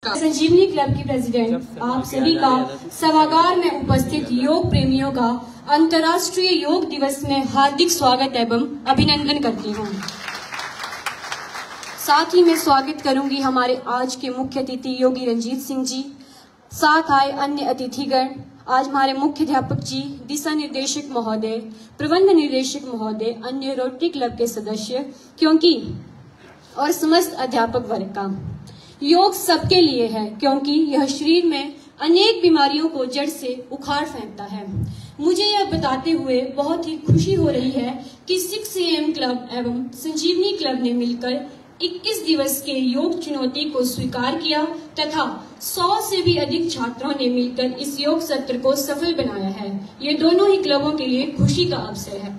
संजीवनी club की president आप सभी का सभागार में उपस्थित योग प्रेमियों का अंतर्राष्ट्रीय योग दिवस में हार्दिक स्वागत एवं अभिनंदन करती हूँ। साथ ही मैं स्वागत करूंगी हमारे आज के मुख्य अतिथि योगी रंजीत सिंह जी, साथ आए अन्य अतिथिगण, आज हमारे मुख्य अध्यापक जी, दिशा निर्देशक महोदय, प्रबंध निर्देशक महोदय, अन्य रोटरी क्लब के सदस्य क्योंकि और समस्त अध्यापक वर्ग का। योग सबके लिए है क्योंकि यह शरीर में अनेक बीमारियों को जड़ से उखाड़ फेंकता है। मुझे यह बताते हुए बहुत ही खुशी हो रही है कि 6 AM क्लब एवं संजीवनी क्लब ने मिलकर 21 दिवस के योग चुनौती को स्वीकार किया तथा 100 से भी अधिक छात्रों ने मिलकर इस योग सत्र को सफल बनाया है। ये दोनों ही क्लबों के लिए खुशी का अवसर है।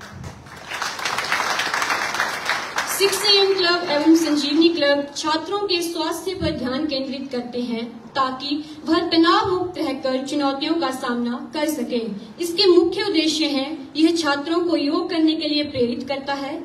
6 AM क्लब एवं संजीवनी क्लब छात्रों के स्वास्थ्य पर ध्यान केंद्रित करते हैं ताकि वह तनाव मुक्त रहकर चुनौतियों का सामना कर सके। इसके मुख्य उद्देश्य हैं, यह छात्रों को योग करने के लिए प्रेरित करता है,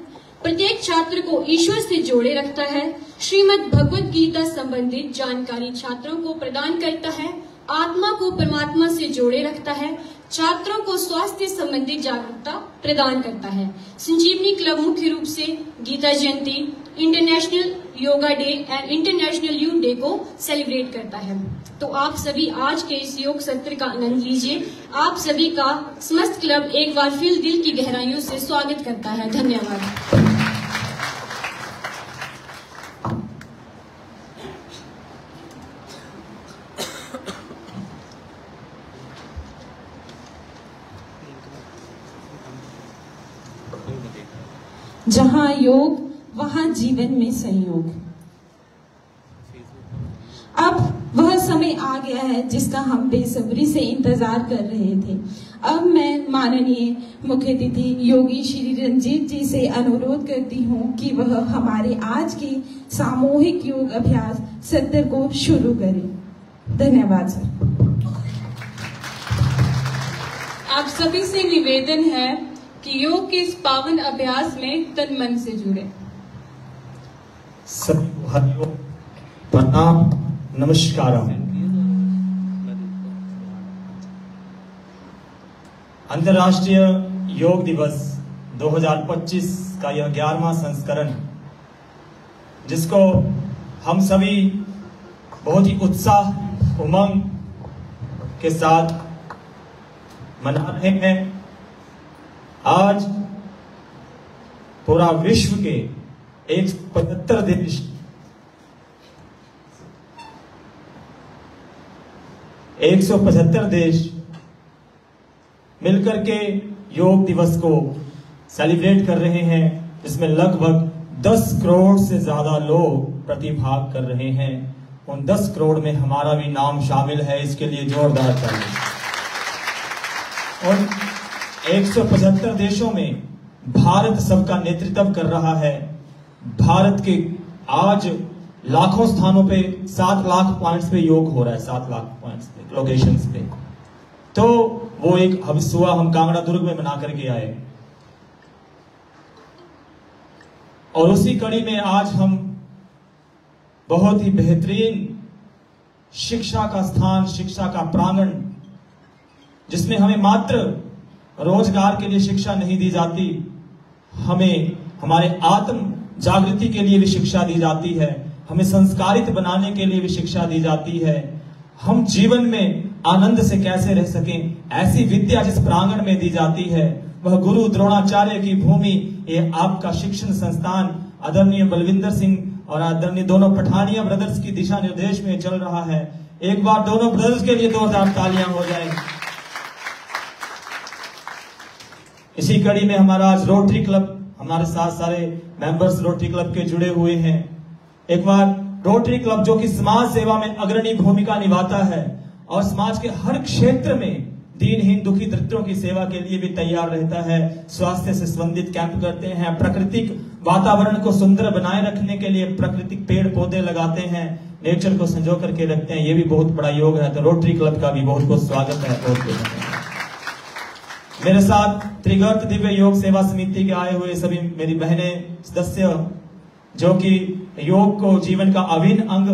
प्रत्येक छात्र को ईश्वर से जोड़े रखता है, श्रीमद् भगवद गीता संबंधित जानकारी छात्रों को प्रदान करता है, आत्मा को परमात्मा से जोड़े रखता है, छात्रों को स्वास्थ्य संबंधी जागरूकता प्रदान करता है। संजीवनी क्लब मुख्य रूप से Gita Jayanti, international yoga day and international youth day को सेलिब्रेट करता है। तो आप सभी आज के इस योग सत्र का आनंद लीजिए। आप सभी का समस्त क्लब एक बार फिर दिल की गहराइयों से स्वागत करता है। धन्यवाद। जहां योग वहां जीवन में संयोग। अब वह समय आ गया है जिसका हम बेसब्री से इंतजार कर रहे थे। अब मैं माननीय मुख्य अतिथि योगी श्री रंजीत जी से अनुरोध करती हूं कि वह हमारे आज के सामूहिक योग अभ्यास सत्र को शुरू करें। धन्यवाद सर। आप सभी से निवेदन है कि योग के इस पावन अभ्यास में तन मन से जुड़े। सभी को हरिओम, प्रणाम, नमस्कार। अंतर्राष्ट्रीय योग दिवस 2025 का यह 11वां संस्करण, जिसको हम सभी बहुत ही उत्साह उमंग के साथ मना रहे हैं। आज पूरा विश्व के 175 देश मिलकर के योग दिवस को सेलिब्रेट कर रहे हैं, जिसमें लगभग 10 करोड़ से ज्यादा लोग प्रतिभाग कर रहे हैं। उन 10 करोड़ में हमारा भी नाम शामिल है, इसके लिए जोरदार ताली। और 175 देशों में भारत सबका नेतृत्व कर रहा है। भारत के आज लाखों स्थानों पे 7 लाख पॉइंट्स पे योग हो रहा है, 7 लाख पॉइंट्स पे, लोकेशंस पे। तो वो एक हविसुआ हम कांगड़ा दुर्ग में मना करके आए, और उसी कड़ी में आज हम बहुत ही बेहतरीन शिक्षा का स्थान, शिक्षा का प्रांगण, जिसमें हमें मात्र रोजगार के लिए शिक्षा नहीं दी जाती, हमें हमारे आत्म जागृति के लिए भी शिक्षा दी जाती है, हमें संस्कारित बनाने के लिए भी शिक्षा दी जाती है। हम जीवन में आनंद से कैसे रह सकें, ऐसी विद्या जिस प्रांगण में दी जाती है, वह गुरु द्रोणाचार्य की भूमि, ये आपका शिक्षण संस्थान आदरणीय बलविंदर सिंह और आदरणीय दोनों पठानिया ब्रदर्स की दिशा निर्देश में चल रहा है। एक बार दोनों ब्रदर्स के लिए 2000 तालियां हो जाए। इसी कड़ी में हमारा आज रोटरी क्लब, हमारे साथ सारे मेंबर्स रोटरी क्लब के जुड़े हुए हैं। एक बार रोटरी क्लब जो कि समाज सेवा में अग्रणी भूमिका निभाता है और समाज के हर क्षेत्र में दीनहीन दुखी दरिद्रों की सेवा के लिए भी तैयार रहता है। स्वास्थ्य से संबंधित कैंप करते हैं, प्राकृतिक वातावरण को सुंदर बनाए रखने के लिए प्राकृतिक पेड़ पौधे लगाते हैं, नेचर को संजो करके रखते हैं। ये भी बहुत बड़ा योग है। तो रोटरी क्लब का भी बहुत बहुत स्वागत है। मेरे साथ त्रिगर्त दिव्य योग सेवा समिति के आए हुए सभी मेरी बहनें सदस्य, जो कि योग को जीवन का अभिन्न अंग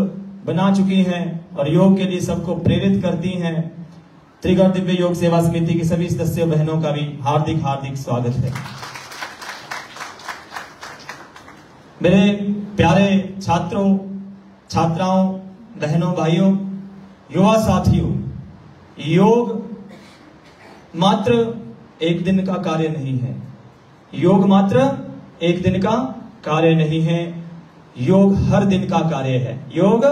बना चुकी हैं, और योग के लिए सबको प्रेरित करती हैं। त्रिगुण दिव्य योग सेवा समिति की सभी सदस्यों बहनों का भी हार्दिक हार्दिक स्वागत है। मेरे प्यारे छात्रों, छात्राओं, बहनों, भाइयों, युवा साथियों, योग मात्र एक दिन का कार्य नहीं है। योग मात्र एक दिन का कार्य नहीं है, योग हर दिन का कार्य है। योग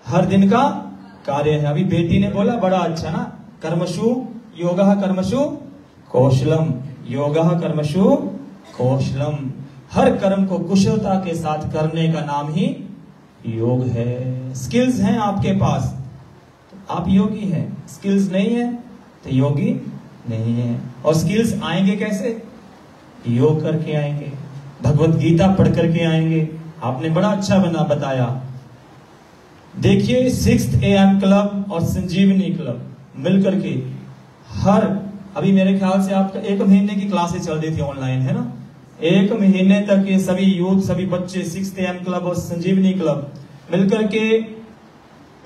हर दिन का कार्य है। अभी बेटी ने बोला बड़ा अच्छा ना, कर्मशु योगः कर्मशु कौशलम, योगः कर्मशु कौशलम। हर कर्म को कुशलता के साथ करने का नाम ही योग है। स्किल्स हैं आपके पास तो आप योगी हैं, स्किल्स नहीं है तो योगी नहीं है। और स्किल्स आएंगे कैसे? योग करके आएंगे, भगवत गीता पढ़ करके आएंगे। आपने बड़ा अच्छा बताया। देखिए 6th AM क्लब और संजीवनी क्लब मिलकर के अभी मेरे ख्याल से आपका 1 महीने की क्लासें चल रही थी ऑनलाइन, है ना। 1 महीने तक ये सभी यूथ, सभी बच्चे 6th AM क्लब और संजीवनी क्लब मिलकर के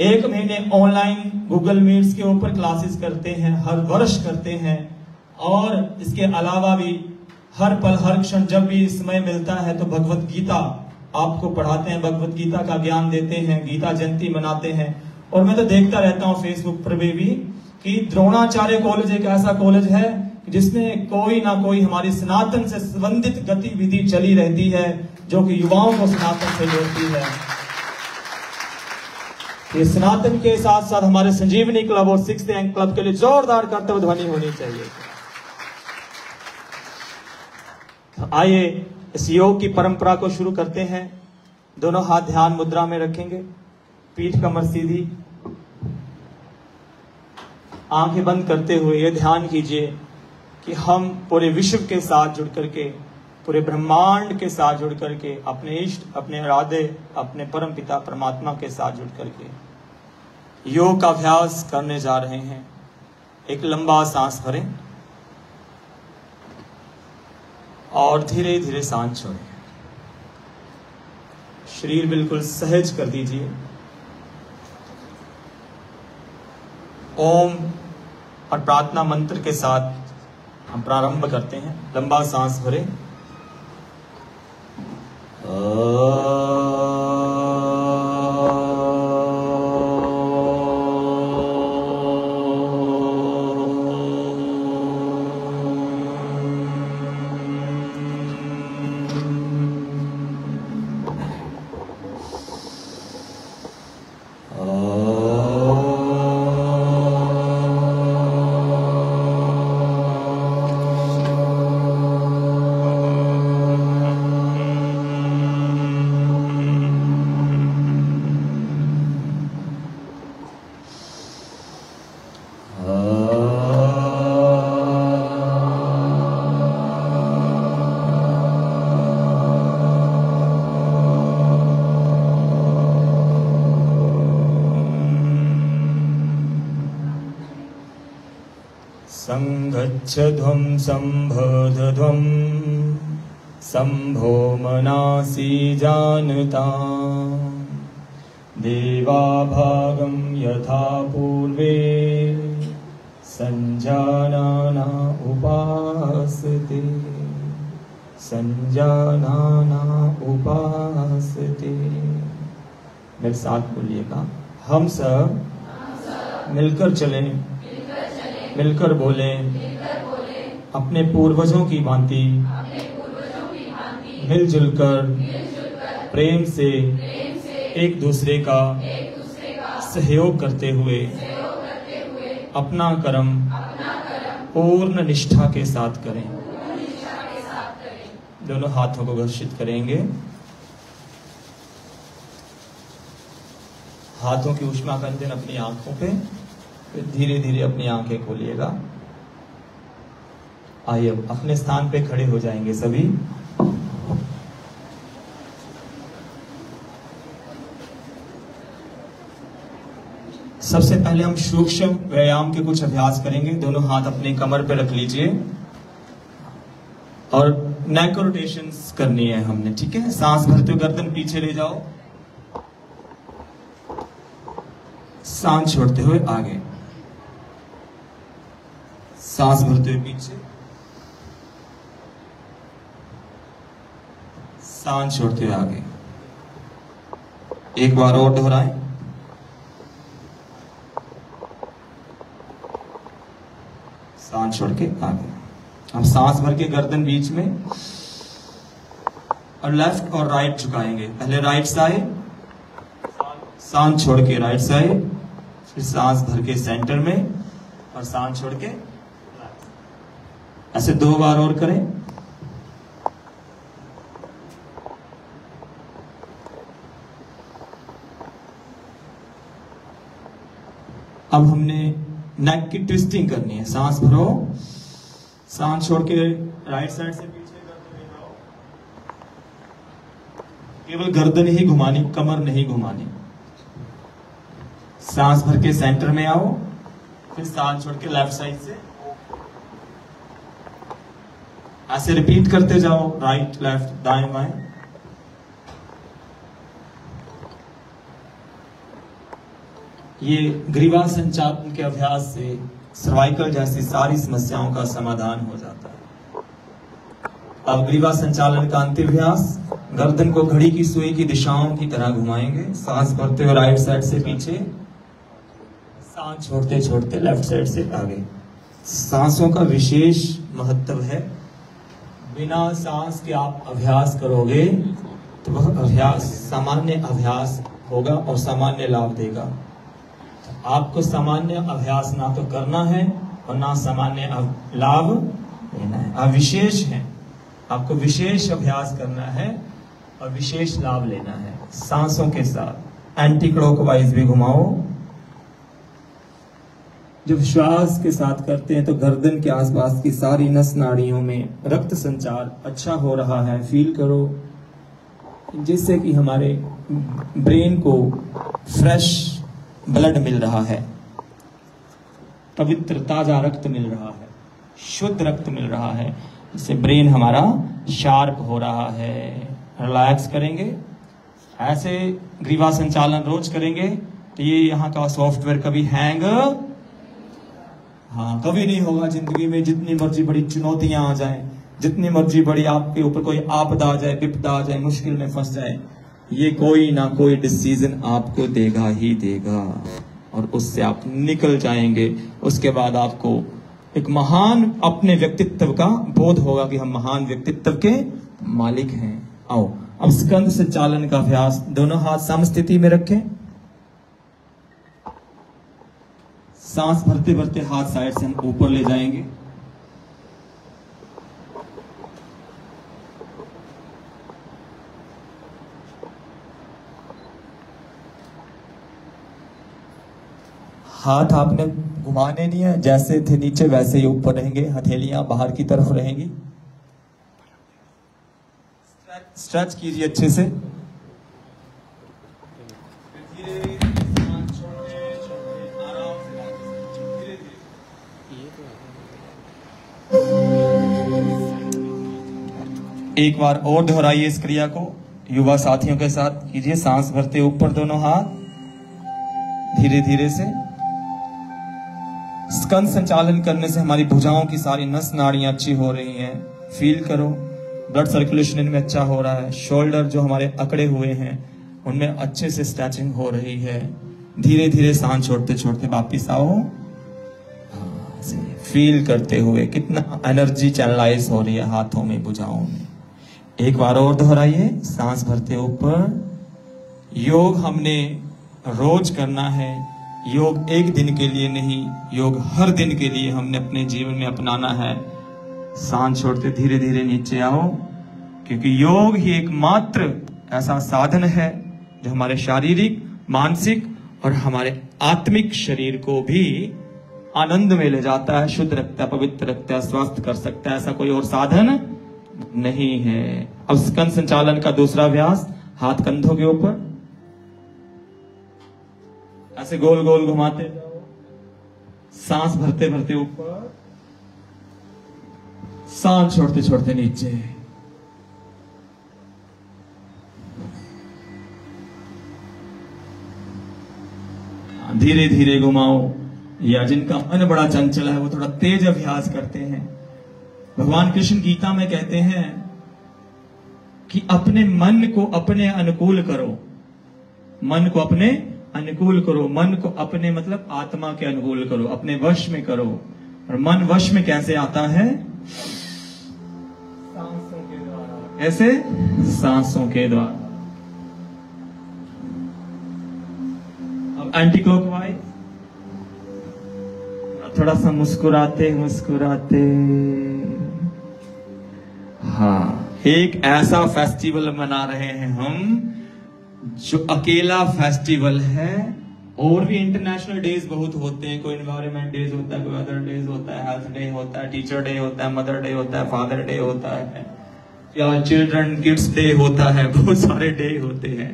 1 महीने ऑनलाइन गूगल मीट्स के ऊपर क्लासेस करते हैं, हर वर्ष करते हैं। और इसके अलावा भी हर पल हर क्षण जब भी समय मिलता है तो भगवत गीता आपको पढ़ाते हैं, भगवत गीता का ज्ञान देते हैं, गीता जयंती मनाते हैं। और मैं तो देखता रहता हूँ फेसबुक पर भी कि द्रोणाचार्य कॉलेज एक ऐसा कॉलेज है जिसमें कोई ना कोई हमारी सनातन से संबंधित गतिविधि चली रहती है जो कि युवाओं को सनातन से जोड़ती है। ये सनातन के साथ साथ हमारे संजीवनी क्लब और 6th AM क्लब के लिए जोरदार कर्तव्य ध्वनि होनी चाहिए। आइए इस योग की परंपरा को शुरू करते हैं। दोनों हाथ ध्यान मुद्रा में रखेंगे, पीठ कमर सीधी, आंखें बंद करते हुए ये ध्यान कीजिए कि हम पूरे विश्व के साथ जुड़ करके, पूरे ब्रह्मांड के साथ जुड़ करके, अपने इष्ट, अपने इरादे, अपने परम पिता परमात्मा के साथ जुड़ करके योग का अभ्यास करने जा रहे हैं। एक लंबा सांस भरें और धीरे धीरे सांस छोड़ें। शरीर बिल्कुल सहज कर दीजिए। ओम और प्रार्थना मंत्र के साथ हम प्रारंभ करते हैं। लंबा सांस भरें। संगच्छध्वं संभोधध्वं संभो मनासि जानता देवाभागं यथा पूर्वे संजानाना उपासते संजानाना उपासते। मेरे साथ बोलिएगा। हम सब मिलकर चलें, मिलकर बोलें, अपने पूर्वजों की भांति मिलजुल कर प्रेम से एक दूसरे का सहयोग करते हुए अपना कर्म पूर्ण निष्ठा के साथ करें। दोनों हाथों को घर्षित करेंगे। हाथों की ऊष्मा का अंदर अपनी आंखों पे, फिर धीरे धीरे अपनी आंखें खोलिएगा। आइए अपने स्थान पे खड़े हो जाएंगे सभी। सबसे पहले हम सूक्ष्म व्यायाम के कुछ अभ्यास करेंगे। दोनों हाथ अपनी कमर पे रख लीजिए और नेक रोटेशंस करनी है हमने, ठीक है। सांस भरते हुए गर्दन पीछे ले जाओ, सांस छोड़ते हुए आगे, सांस भरते हुए पीछे, सांस छोड़ते हुए आगे। एक बार और दोहराएं। सांस छोड़ के आगे। हम सांस भर के गर्दन बीच में और लेफ्ट और राइट झुकाएंगे। पहले राइट साइड, सांस छोड़ के राइट साइड, फिर सांस भर के सेंटर में और सांस छोड़ के, ऐसे 2 बार और करें। अब हमने नेक की ट्विस्टिंग करनी है। सांस भरो, सांस छोड़ के राइट साइड से पीछे गर्दन हिलाओ। केवल गर्दन ही घुमानी, कमर नहीं घुमानी। सांस भर के सेंटर में आओ, फिर सांस छोड़ के लेफ्ट साइड से ऐसे रिपीट करते जाओ, राइट लेफ्ट दाएं बाएं। ये ग्रीवा संचालन के अभ्यास से सर्वाइकल जैसी सारी समस्याओं का समाधान हो जाता है। अब ग्रीवा संचालन का अंतिम अभ्यास, गर्दन को घड़ी की सुई की दिशाओं की तरह घुमाएंगे। सांस भरते हुए राइट साइड से पीछे, सांस छोड़ते छोड़ते लेफ्ट साइड से आगे। सांसों का विशेष महत्व है। बिना सांस के आप अभ्यास करोगे तो वह अभ्यास सामान्य अभ्यास होगा और सामान्य लाभ देगा। आपको सामान्य अभ्यास ना तो करना है और ना सामान्य लाभ लेना है। आप विशेष हैं, आपको विशेष अभ्यास करना है और विशेष लाभ लेना है। सांसों के साथ एंटी क्लॉकवाइज भी घुमाओ। जब श्वास के साथ करते हैं तो गर्दन के आसपास की सारी नस नाड़ियों में रक्त संचार अच्छा हो रहा है, फील करो, जिससे कि हमारे ब्रेन को फ्रेश ब्लड मिल रहा है, पवित्र ताजा रक्त मिल रहा है, शुद्ध रक्त मिल रहा है, जिससे ब्रेन हमारा शार्प हो रहा है। रिलैक्स करेंगे। ऐसे ग्रीवा संचालन रोज करेंगे तो ये यहाँ का सॉफ्टवेयर कभी हैंग कभी नहीं होगा जिंदगी में। जितनी मर्जी बड़ी चुनौतियां आ जाएं, जितनी मर्जी बड़ी आपके ऊपर कोई आपदा आ जाए, विपदा आ जाए, मुश्किल में फंस जाए, ये कोई ना कोई डिसीजन आपको देगा ही देगा और उससे आप निकल जाएंगे। उसके बाद आपको एक महान अपने व्यक्तित्व का बोध होगा कि हम महान व्यक्तित्व के मालिक हैं। आओ अब स्कंद संचालन का अभ्यास। दोनों हाथ समस्थिति में रखें। सांस भरते भरते हाथ साइड से हम ऊपर ले जाएंगे। हाथ आपने घुमाने नहीं है, जैसे थे नीचे वैसे ही ऊपर रहेंगे। हथेलियां बाहर की तरफ रहेंगी। स्ट्रेच कीजिए अच्छे से। एक बार और दोहराइए इस क्रिया को, युवा साथियों के साथ कीजिए। सांस भरते ऊपर दोनों हाथ, धीरे धीरे से। स्कंद संचालन करने से हमारी भुजाओं की सारी नस नाड़ियां अच्छी हो रही हैं। फील करो, ब्लड सर्कुलेशन इनमें अच्छा हो रहा है। शोल्डर जो हमारे अकड़े हुए हैं उनमें अच्छे से स्ट्रेचिंग हो रही है। धीरे धीरे सांस छोड़ते छोड़ते वापिस आओ। फील करते हुए कितना एनर्जी चैनलाइज हो रही है हाथों में, भुजाओं में। एक बार और दोहराइए। सांस भरते ऊपर। योग हमने रोज करना है। योग एक दिन के लिए नहीं, योग हर दिन के लिए हमने अपने जीवन में अपनाना है। सांस छोड़ते धीरे धीरे नीचे आओ, क्योंकि योग ही एकमात्र ऐसा साधन है जो हमारे शारीरिक, मानसिक और हमारे आत्मिक शरीर को भी आनंद में ले जाता है, शुद्ध रखता है, पवित्र रखता है, स्वस्थ कर सकता है। ऐसा कोई और साधन नहीं है। अब स्कंद संचालन का दूसरा अभ्यास, हाथ कंधों के ऊपर, ऐसे गोल गोल घुमाते जाओ। सांस भरते भरते ऊपर, सांस छोड़ते छोड़ते नीचे। धीरे धीरे घुमाओ, या जिनका मन बड़ा चंचल है वो थोड़ा तेज अभ्यास करते हैं। भगवान कृष्ण गीता में कहते हैं कि अपने मन को अपने अनुकूल करो, मन को अपने अनुकूल करो, मन को अपने मतलब आत्मा के अनुकूल करो, अपने वश में करो। और मन वश में कैसे आता है? सांसों के द्वारा। ऐसे सांसों के द्वारा। अब एंटी क्लॉकवाइज, थोड़ा सा मुस्कुराते मुस्कुराते। हाँ, एक ऐसा फेस्टिवल मना रहे हैं हम जो अकेला फेस्टिवल है। और भी इंटरनेशनल डेज बहुत होते हैं, कोई एनवायरनमेंट डेज होता है, कोई अदर डेज होता है, हेल्थ डे होता है, टीचर डे होता है, मदर डे होता है, फादर डे होता है, या चिल्ड्रन किड्स डे होता है, बहुत सारे डे होते हैं,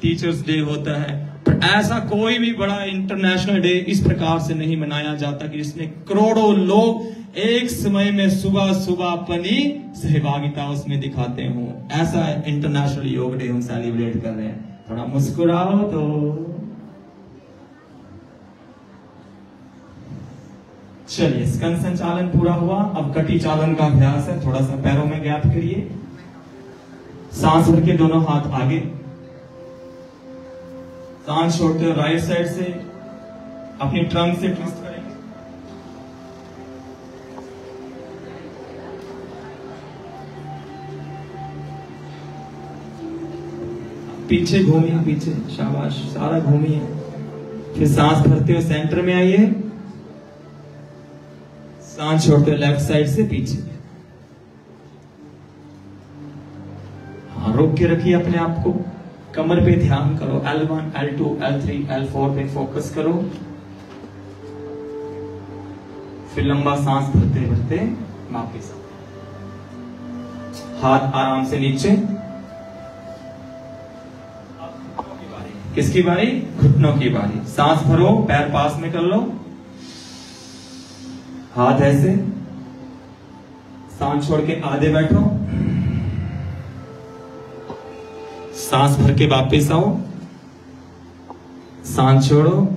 टीचर्स डे होता है। पर ऐसा कोई भी बड़ा इंटरनेशनल डे इस प्रकार से नहीं मनाया जाता कि जिसमें करोड़ों लोग एक समय में सुबह सुबह अपनी सहभागिता उसमें दिखाते हों। ऐसा इंटरनेशनल योग डे हम सेलिब्रेट कर रहे हैं। थोड़ा मुस्कुराओ तो। चलिए, स्कंद संचालन पूरा हुआ। अब कटी चालन का अभ्यास है। थोड़ा सा पैरों में गैप करिए, सांस भर के दोनों हाथ आगे, सांस छोड़ते हुए राइट साइड से अपनी ट्रंक से ट्विस्ट करेंगे। पीछे घूमिए, पीछे, शाबाश, सारा घूमिए। फिर सांस भरते हुए सेंटर में आइए, सांस छोड़ते हुए लेफ्ट साइड से पीछे। हाँ, रोक के रखिए अपने आप को, कमर पे ध्यान करो। L1, L2, L3, L4 पे फोकस करो। फिर लंबा सांस भरते भरते वापस हाथ आराम से नीचे। किसकी बारी? घुटनों की बारी। सांस भरो, पैर पास में कर लो, हाथ ऐसे, सांस छोड़ के आधे बैठो, सांस भर के वापस आओ, सांस छोड़ो,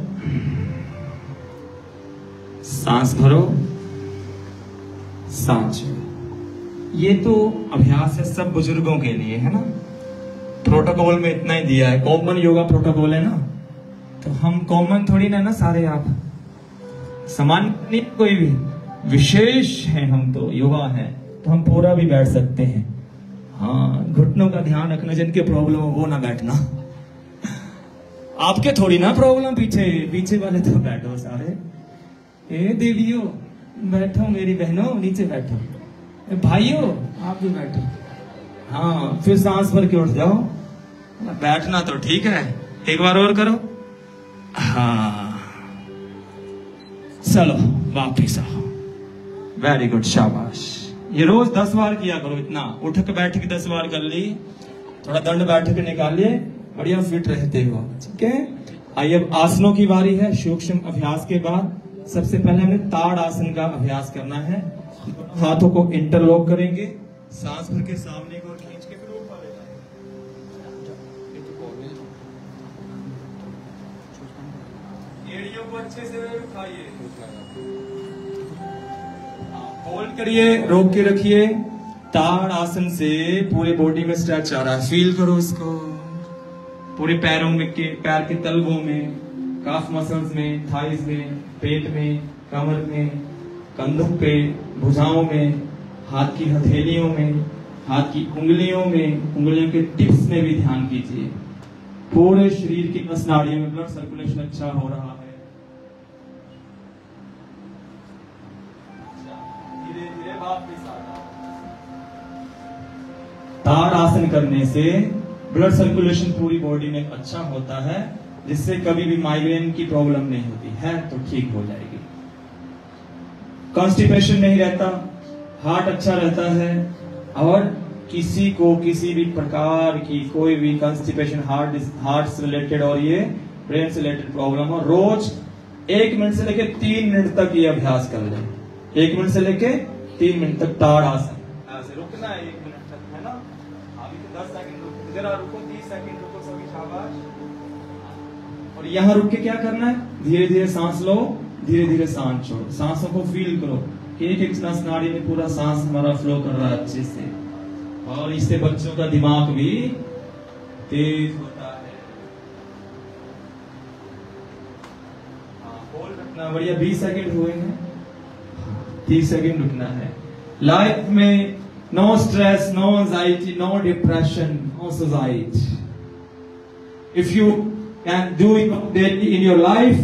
सांस भरो, सांस छोड़ो। ये तो अभ्यास है सब बुजुर्गों के लिए, है ना। प्रोटोकॉल में इतना ही दिया है, कॉमन योगा प्रोटोकॉल है ना, तो हम कॉमन थोड़ी ना सारे आप समान नहीं, कोई भी विशेष है हम तो, योगा है तो हम पूरा भी बैठ सकते हैं। हाँ, घुटनों का ध्यान रखना, जिनके प्रॉब्लम हो वो ना बैठना। आपके थोड़ी ना प्रॉब्लम, पीछे वाले तो बैठो सारे। ए देवियों बैठो, मेरी बहनों नीचे बैठो, भाइयों आप भी बैठो। हाँ, फिर सांस भर के उठ जाओ। बैठना तो ठीक है, एक बार और करो। हाँ, चलो वापिस आओ। वेरी गुड, शाबाश। ये रोज 10 बार किया करो। इतना उठक बैठक 10 बार कर ली, थोड़ा दंड बैठक निकालिए, बढ़िया फिट रहते हो। ठीक है, आइए अब आसनों की बारी है। सूक्ष्म अभ्यास के बाद सबसे पहले हमें ताड़ आसन का अभ्यास करना है। हाथों को इंटरलॉक करेंगे, सांस भर के सामने को खींच के फिर ऊपर ले जाएंगे। एड़ियों को अच्छे से उठाइए, होल्ड करिए, रोक के रखिए। ताड़ आसन से पूरे बॉडी में स्ट्रेच आ रहा है, फील करो इसको। पूरे पैरों में पैर के तलवों में, काफ मसल्स में, थाइस में, पेट में, कमर में, कंधों पे, भुजाओं में, हाथ की हथेलियों में, हाथ की उंगलियों में, उंगलियों के टिप्स में भी ध्यान कीजिए। पूरे शरीर की नस नाड़ियों में ब्लड सर्कुलेशन अच्छा हो रहा है। धीरे धीरे वापस आना। ताड़ आसन करने से ब्लड सर्कुलेशन पूरी बॉडी में अच्छा होता है, जिससे कभी भी माइग्रेन की प्रॉब्लम नहीं होती है, तो ठीक हो जाएगी। कॉन्स्टिपेशन नहीं रहता, हार्ट अच्छा रहता है। और किसी को किसी भी प्रकार की कोई भी कॉन्स्टिपेशन, हार्ट से रिलेटेड और ये ब्रेन से रिलेटेड प्रॉब्लम हो, रोज 1 मिनट से लेकर 3 मिनट तक ये अभ्यास कर लें। 1 मिनट से लेकर 3 मिनट तक ताड़ आसन। ऐसे रुकना है 1 मिनट तक, है ना। अभी तो 10 सेकंड रुको, जरा रुको, 30 सेकंड रुको, सभी शाबाश। और यहाँ रुक के क्या करना है, धीरे धीरे सांस लो, धीरे धीरे सांस छोड़ो। सांसों को फील करो कि एक एक नस नाड़ी में पूरा सांस हमारा फ्लो कर रहा है अच्छे से, और इससे बच्चों का दिमाग भी तेज होता है। होल्ड रखना, बढ़िया। 20 सेकंड हुए हैं, 30 सेकंड रुकना है। लाइफ में no stress, no anxiety, no depression, no suicide. If you can do it daily in your life,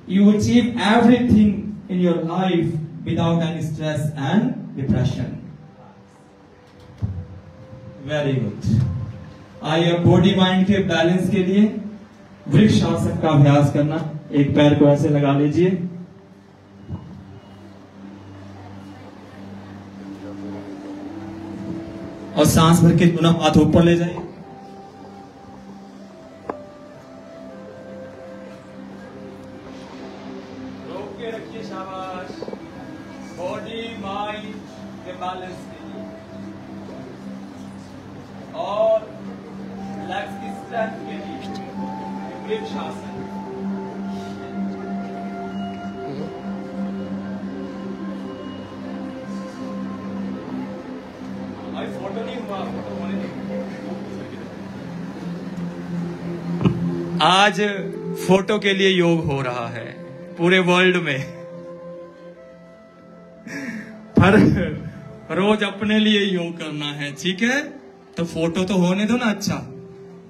you achieve everything in your life without any stress and depression. Very good. आइए body mind के balance के लिए वृक्ष आसन का अभ्यास करना। एक पैर को ऐसे लगा लीजिए, और सांस भर के दोनों हाथ ऊपर ले जाइए। रोक के रखिए, शाबाश। बॉडी माइंड के बैलेंस के लिए और लेग्स की स्ट्रेंथ के लिए वृक्ष आसन। फोटो नहीं हुआ, फोटो होने नहीं। आज फोटो के लिए योग हो रहा है पूरे वर्ल्ड में, पर रोज अपने लिए योग करना है, ठीक है? तो फोटो तो होने दो ना। अच्छा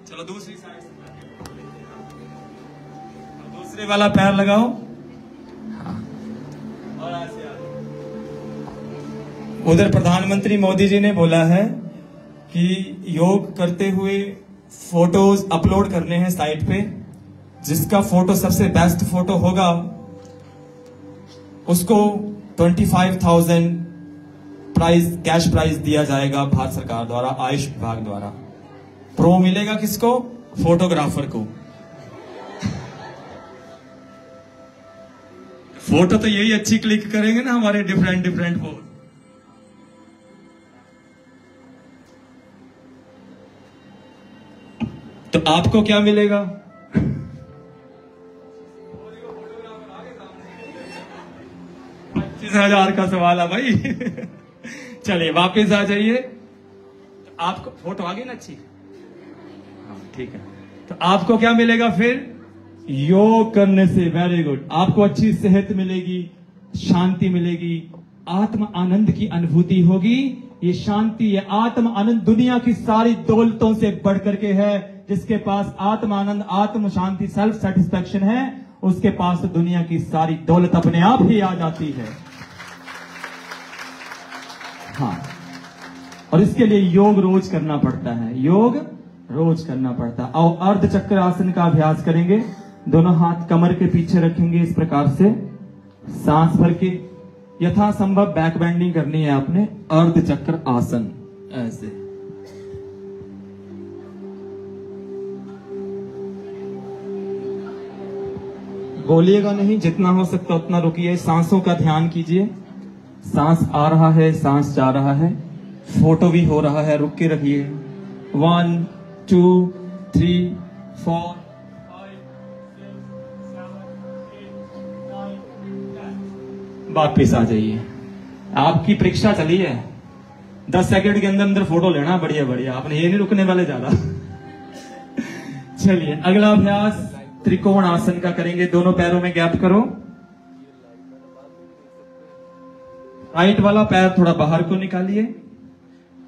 चलो दूसरी साइड से, दूसरे वाला पैर लगाओ। हाँ। और ऐसे उधर प्रधानमंत्री मोदी जी ने बोला है कि योग करते हुए फोटोज अपलोड करने हैं साइट पे। जिसका फोटो सबसे बेस्ट फोटो होगा उसको 25,000 प्राइज, कैश प्राइज दिया जाएगा भारत सरकार द्वारा, आयुष विभाग द्वारा। प्रो मिलेगा किसको? फोटोग्राफर को। फोटो तो यही अच्छी क्लिक करेंगे ना हमारे डिफरेंट डिफरेंट फोटो। तो आपको क्या मिलेगा? 25,000 का सवाल है भाई। चलिए वापस आ जाइए। तो आपको फोटो आ गई ना अच्छी? हाँ ठीक है। तो आपको क्या मिलेगा फिर? योग करने से। Very good. आपको अच्छी सेहत मिलेगी, शांति मिलेगी, आत्म आनंद की अनुभूति होगी। ये शांति, ये आत्म आनंद दुनिया की सारी दौलतों से बढ़कर के है। जिसके पास आत्म आनंद, आत्म शांति, सेल्फ सेटिस्फेक्शन है, उसके पास तो दुनिया की सारी दौलत अपने आप ही आ जाती है। हाँ, और इसके लिए योग रोज करना पड़ता है, योग रोज करना पड़ता है। और अर्ध चक्र आसन का अभ्यास करेंगे। दोनों हाथ कमर के पीछे रखेंगे इस प्रकार से, सांस भर के यथासंभव बैक बेंडिंग करनी है आपने। अर्ध चक्र आसन ऐसे। बोलिएगा नहीं, जितना हो सकता उतना रुकिए। सांसों का ध्यान कीजिए। सांस आ रहा है, सांस जा रहा है, फोटो भी हो रहा है, रुक के रखिए। 1 2 3 4 5 6 7 8 9 10। वापिस आ जाइए। आपकी परीक्षा चली है, 10 सेकंड के अंदर अंदर फोटो लेना। बढ़िया बढ़िया, आपने ये नहीं रुकने वाले ज्यादा। चलिए अगला अभ्यास त्रिकोण आसन का करेंगे। दोनों पैरों में गैप करो। राइट वाला पैर थोड़ा बाहर को निकालिए।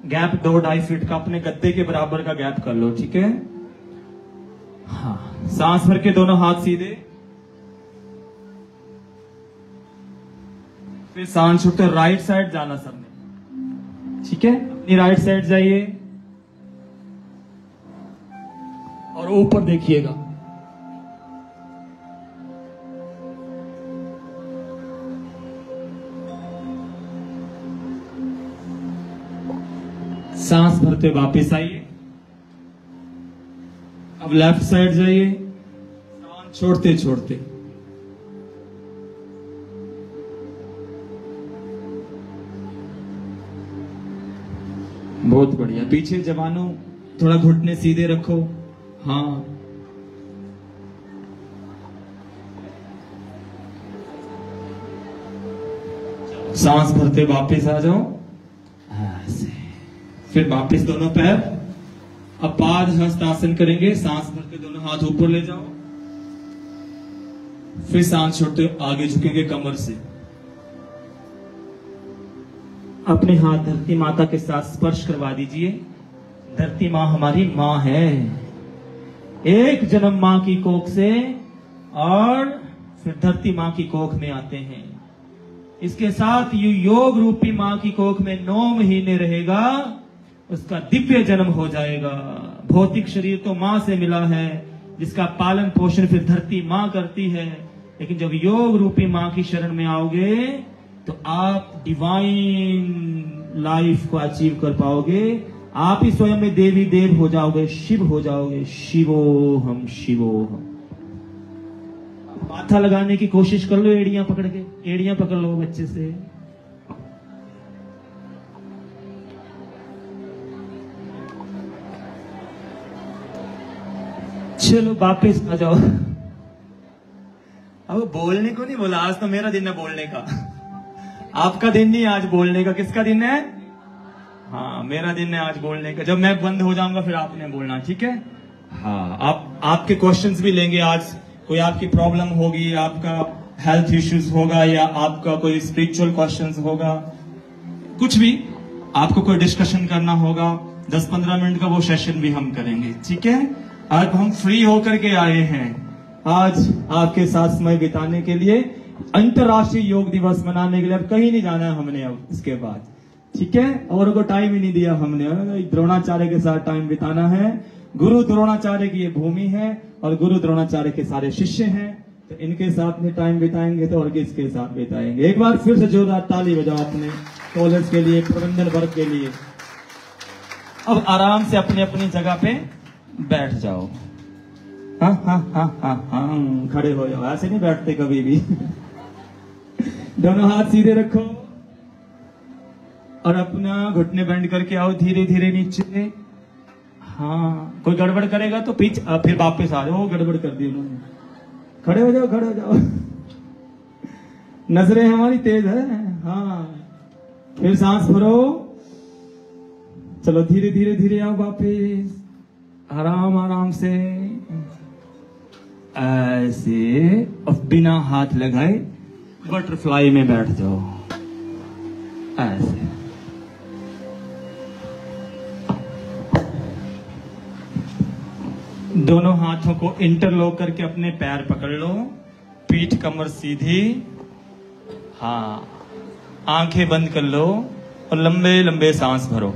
गैप 2-2.5 फीट का अपने गद्दे के बराबर का गैप कर लो, ठीक है? हाँ, सांस भर के दोनों हाथ सीधे, फिर सांस छोड़ते राइट साइड जाना सबने, ठीक है? अपनी राइट साइड जाइए और ऊपर देखिएगा। सांस भरते वापस आइए। अब लेफ्ट साइड जाइए, सांस छोड़ते छोड़ते। बहुत बढ़िया। पीछे जवानों थोड़ा घुटने सीधे रखो। हाँ, सांस भरते वापस आ जाओ ऐसे। फिर वापस दोनों पैर, अब पाद हस्त आसन करेंगे। सांस भरते दोनों हाथ ऊपर ले जाओ, फिर सांस छोड़ते आगे झुकेंगे कमर से। अपने हाथ धरती माता के साथ स्पर्श करवा दीजिए। धरती माँ हमारी माँ है, एक जन्म माँ की कोख से और फिर धरती माँ की कोख में आते हैं। इसके साथ योग रूपी माँ की कोख में 9 महीने रहेगा, उसका दिव्य जन्म हो जाएगा। भौतिक शरीर तो माँ से मिला है, जिसका पालन पोषण फिर धरती माँ करती है। लेकिन जब योग रूपी माँ की शरण में आओगे तो आप डिवाइन लाइफ को अचीव कर पाओगे। आप ही स्वयं में देवी देव हो जाओगे, शिव हो जाओगे। शिवोहम शिवोहम। माथा लगाने की कोशिश कर लो, एड़ियां पकड़ के, एड़ियां पकड़ लो बच्चे से। चलो वापस आ जाओ। अब बोलने को नहीं बोला, आज तो मेरा दिन है बोलने का। आपका दिन नहीं आज बोलने का, किसका दिन है? हाँ मेरा दिन है आज बोलने का। जब मैं बंद हो जाऊंगा फिर आपने बोलना, ठीक है? हाँ आपके क्वेश्चंस भी लेंगे आज। कोई आपकी प्रॉब्लम होगी, आपका हेल्थ इश्यूज होगा, या आपका कोई स्पिरिचुअल क्वेश्चंस होगा, कुछ भी आपको कोई डिस्कशन करना होगा, 10-15 मिनट का वो सेशन भी हम करेंगे, ठीक है? आज हम फ्री होकर के आए हैं आज आपके साथ समय बिताने के लिए, अंतरराष्ट्रीय योग दिवस मनाने के लिए। अब कहीं नहीं जाना है हमने अब इसके बाद, ठीक है? औरों को टाइम ही नहीं दिया हमने, द्रोणाचार्य के साथ टाइम बिताना है। गुरु द्रोणाचार्य की ये भूमि है और गुरु द्रोणाचार्य के सारे शिष्य हैं, तो इनके साथ में टाइम बिताएंगे तो और किसके साथ बिताएंगे? एक बार फिर से जोरदार ताली बजाओ अपने कॉलेज के लिए, प्रबंधन वर्ग के लिए। अब आराम से अपनी अपनी जगह पे बैठ जाओ। हाँ हाँ हाँ हाँ हाँ, खड़े हो जाओ, ऐसे नहीं बैठते कभी भी। दोनों हाथ सीधे रखो और अपना घुटने बेंड करके आओ धीरे धीरे नीचे। हाँ कोई गड़बड़ करेगा तो फिर वापस आ जाओ। गड़बड़ कर दी उन्होंने। खड़े हो जाओ, खड़े हो जाओ। नजरें हमारी तेज है। हाँ फिर सांस भरो। चलो धीरे धीरे धीरे आओ वापस, आराम आराम से ऐसे। अब बिना हाथ लगाए बटरफ्लाई में बैठ जाओ ऐसे। दोनों हाथों को इंटरलॉक करके अपने पैर पकड़ लो, पीठ कमर सीधी। हाँ आंखें बंद कर लो और लंबे लंबे सांस भरो।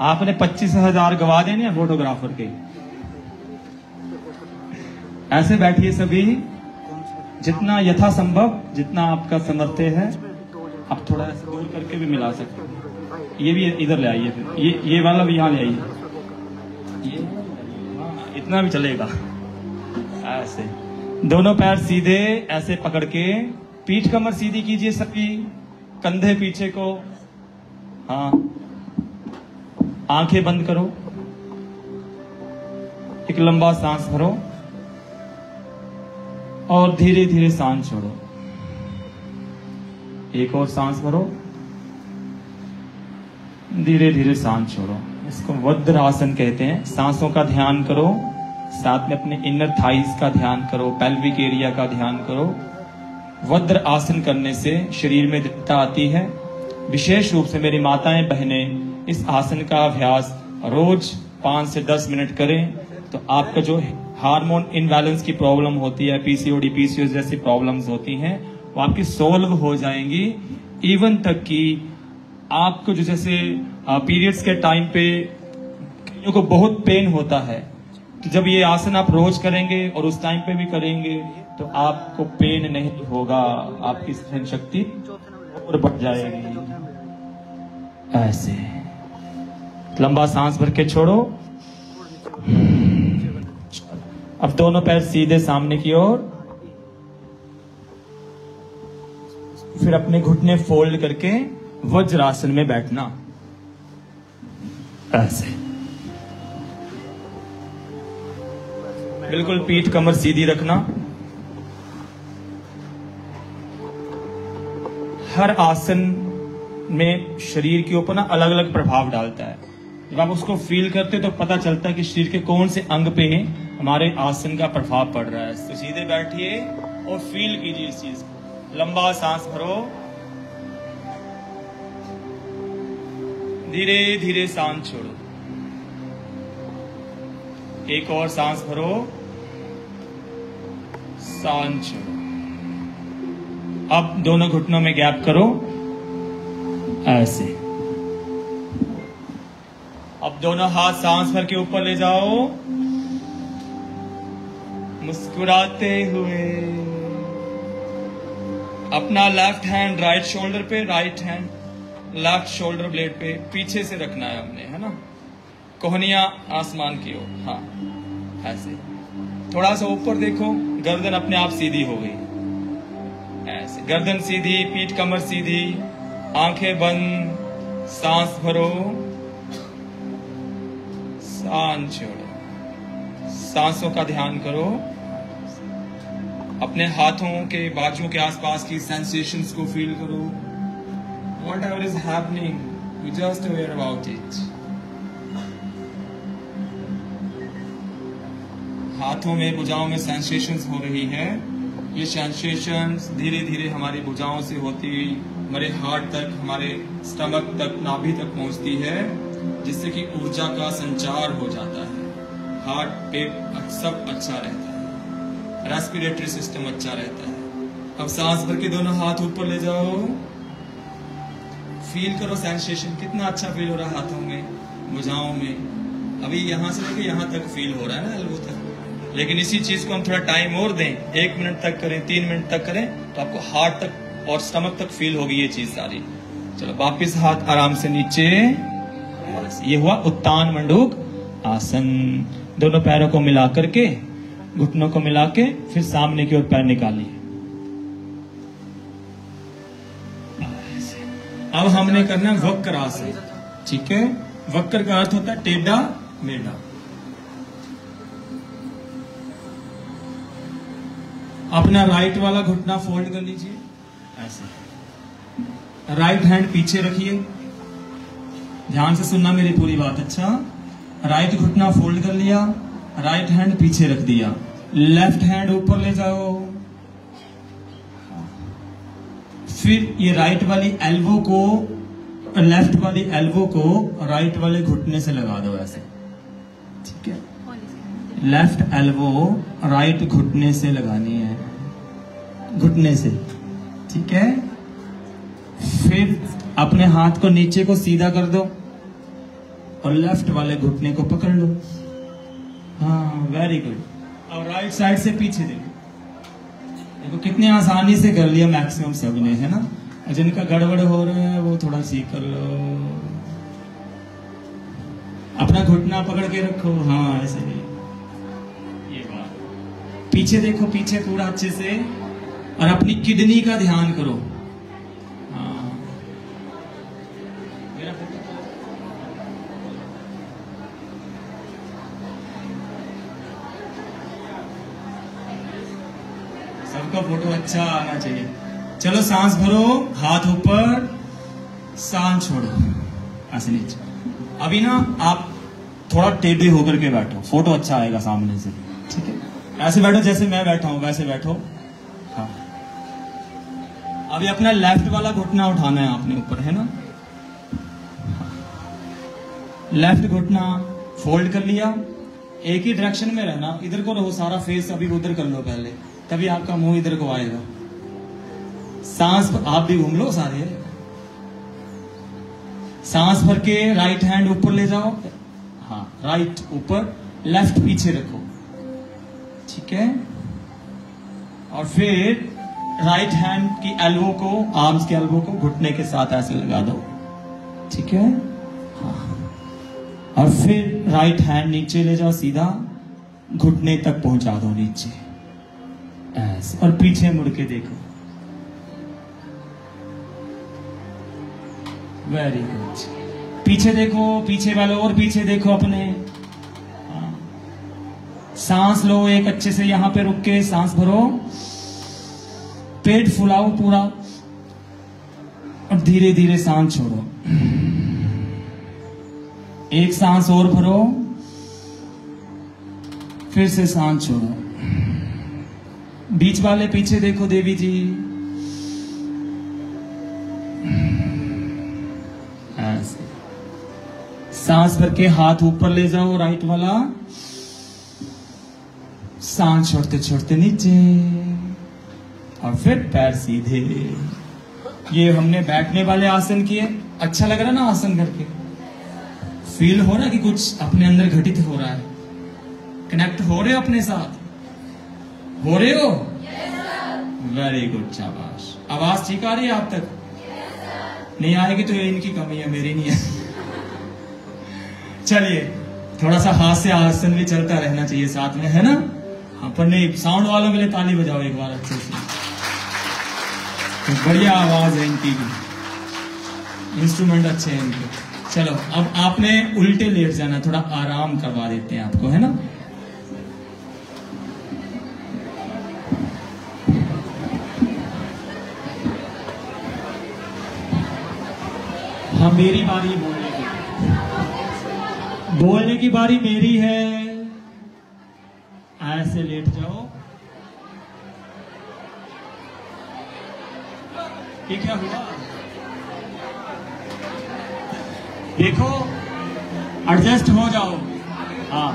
आपने 25,000 गवा देने फोटोग्राफर के। ऐसे बैठिए सभी, जितना यथासंभव, जितना आपका सामर्थ्य है। आप थोड़ा ऐसे दूर करके भी मिला सकते हैं। ये भी इधर ले आइए, फिर ये वाला भी यहाँ ले आइए। ये इतना भी चलेगा। ऐसे दोनों पैर सीधे ऐसे पकड़ के पीठ कमर सीधी कीजिए सभी, कंधे पीछे को। हाँ आंखें बंद करो, एक लंबा सांस भरो और धीरे धीरे सांस छोड़ो। एक और सांस भरो, धीरे धीरे सांस छोड़ो। इसको वज्र आसन कहते हैं। सांसों का ध्यान करो, साथ में अपने इनर थाइज का ध्यान करो, पेल्विक एरिया का ध्यान करो। वज्र आसन करने से शरीर में दृढ़ता आती है। विशेष रूप से मेरी माताएं बहनें इस आसन का अभ्यास रोज 5 से 10 मिनट करें तो आपका जो हार्मोन इनबैलेंस की प्रॉब्लम होती है, पीसीओडी पीसीओएस जैसी प्रॉब्लम्स होती हैं, वो आपकी सोल्व हो जाएंगी। इवन तक कि आपको जो जैसे पीरियड्स के टाइम पे कईयों को बहुत पेन होता है, तो जब ये आसन आप रोज करेंगे और उस टाइम पे भी करेंगे तो आपको पेन नहीं होगा, आपकी सहन शक्ति और बढ़ जाएगी। ऐसे लंबा सांस भर के छोड़ो। अब दोनों पैर सीधे सामने की ओर, फिर अपने घुटने फोल्ड करके वज्रासन में बैठना ऐसे। बिल्कुल पीठ कमर सीधी रखना। हर आसन में शरीर के ऊपर ना अलग अलग प्रभाव डालता है। जब आप उसको फील करते हो तो पता चलता है कि शरीर के कौन से अंग पे हमारे आसन का प्रभाव पड़ रहा है। तो सीधे बैठिए और फील कीजिए इस चीज को। लंबा सांस भरो, धीरे धीरे सांस छोड़ो। एक और सांस भरो, सांस छोड़ो। अब दोनों घुटनों में गैप करो ऐसे। अब दोनों हाथ सांस भर के ऊपर ले जाओ, मुस्कुराते हुए। अपना लेफ्ट हैंड राइट शोल्डर पे, right hand left shoulder blade पे पीछे से रखना है हमने, है ना। कोहनियां आसमान की ओर, हाँ ऐसे। थोड़ा सा ऊपर देखो, गर्दन अपने आप सीधी हो गई ऐसे। गर्दन सीधी, पीठ कमर सीधी, आंखें बंद, सांस भरो, सांस छोड़ो। सांसों का ध्यान करो। अपने हाथों के बाजुओं के आसपास की सेंसेशंस को फील करो। Whatever is happening, you just aware about it. हाथों में, भुजाओं में सेंसेशंस हो रही है। ये सेंसेशंस धीरे धीरे हमारी भुजाओं से होती हुई हमारे हार्ट तक, हमारे स्टमक तक, नाभि तक पहुंचती है, जिससे कि ऊर्जा का संचार हो जाता है। हार्ट पे सब अच्छा रहता है, रेस्पिरेटरी सिस्टम अच्छा रहता है। अब सांस भर के दोनों हाथ ऊपर ले जाओ, फील करो सेंसेशन, कितना अच्छा फील हो रहा है हाथों में, भुजाओं में। अभी यहां से लेके यहां तक फील हो रहा है ना, एल्बो तक। लेकिन इसी चीज को हम थोड़ा टाइम और दें, 1 मिनट तक करें, 3 मिनट तक करें, तो आपको हार्ट तक और स्टमक तक फील होगी ये चीज सारी। चलो वापिस हाथ आराम से नीचे। ये हुआ उत्तान मंडूक आसन। दोनों पैरों को मिला करके, घुटनों को मिला के, फिर सामने की ओर पैर निकालिए। अब हमने करना है वक्र आसन, ठीक है। वक्र का अर्थ होता है टेढ़ा मेढ़ा। अपना राइट वाला घुटना फोल्ड कर लीजिए ऐसे। राइट हैंड पीछे रखिए, ध्यान से सुनना मेरी पूरी बात। अच्छा, राइट घुटना फोल्ड कर लिया, राइट हैंड पीछे रख दिया, लेफ्ट हैंड ऊपर ले जाओ। फिर ये राइट वाली एल्बो को, लेफ्ट वाली एल्बो को राइट वाले घुटने से लगा दो ऐसे, ठीक है। लेफ्ट एल्बो राइट घुटने से लगानी है, घुटने से, ठीक है। फिर अपने हाथ को नीचे को सीधा कर दो और लेफ्ट वाले घुटने को पकड़ लो। हाँ, वेरी गुड। और राइट साइड से पीछे देखो। देखो कितनी आसानी से कर लिया मैक्सिमम सबने, है ना। जिनका गड़बड़ हो रहा है वो थोड़ा सीख कर लो। अपना घुटना पकड़ के रखो, हाँ ऐसे ही। ये बात, पीछे देखो, पीछे पूरा अच्छे से, और अपनी किडनी का ध्यान करो। हाँ, मेरा सबका फोटो अच्छा आना चाहिए। चलो सांस भरो, हाथ ऊपर, सांस छोड़ो ऐसे नीचे। अभी ना आप थोड़ा टेढ़े होकर के बैठो, फोटो अच्छा आएगा सामने से, ठीक है। ऐसे बैठो जैसे मैं बैठा हूं, वैसे बैठो। हाँ, अभी अपना लेफ्ट वाला घुटना उठाना है आपने ऊपर, है ना। लेफ्ट घुटना फोल्ड कर लिया, एक ही डायरेक्शन में रहना, इधर को रहो, सारा फेस अभी उधर कर लो पहले, तभी आपका मुंह इधर को आएगा। सांस आप भी घूम लो सारे। सांस भर के राइट हैंड ऊपर ले जाओ, हाँ राइट ऊपर, लेफ्ट पीछे रखो, ठीक है। और फिर राइट हैंड की एल्बो को, आर्म्स के एल्बो को घुटने के साथ ऐसे लगा दो, ठीक है। हाँ, और फिर राइट हैंड नीचे ले जाओ, सीधा घुटने तक पहुंचा दो नीचे ऐसे, और पीछे मुड़ के देखो। Very good. पीछे देखो, पीछे वालों और पीछे देखो अपने। सांस लो एक अच्छे से, यहां पे रुक के सांस भरो, पेट फुलाओ पूरा, और धीरे धीरे सांस छोड़ो। एक सांस और भरो, फिर से सांस छोड़ो। बीच वाले पीछे देखो देवी जी, ऐसे सांस भर के हाथ ऊपर ले जाओ, राइट वाला। सांस छोड़ते छोड़ते नीचे और फिर पैर सीधे। ये हमने बैठने वाले आसन किए। अच्छा लग रहा ना आसन करके? फील हो रहा कि कुछ अपने अंदर घटित हो रहा है? कनेक्ट हो रहे हो अपने साथ? हो रहे हो? वेरी गुड, शाबाश। आवाज ठीक आ रही है आप तक? नहीं आएगी तो ये इनकी कमी है, मेरी नहीं है। चलिए, थोड़ा सा हाथ से आसन भी चलता रहना चाहिए साथ में, है ना? पर नहीं, साउंड वालों के लिए ताली बजाओ एक बार अच्छे से। तो बढ़िया आवाज है इनकी भी, इंस्ट्रूमेंट अच्छे हैं इनके। चलो, अब आपने उल्टे लेट जाना, थोड़ा आराम करवा देते हैं आपको, है ना? हाँ, मेरी बारी बोलने की। बोलने की बारी मेरी है। ऐसे लेट जाओ। ये क्या हुआ? देखो, एडजस्ट हो जाओ। हाँ,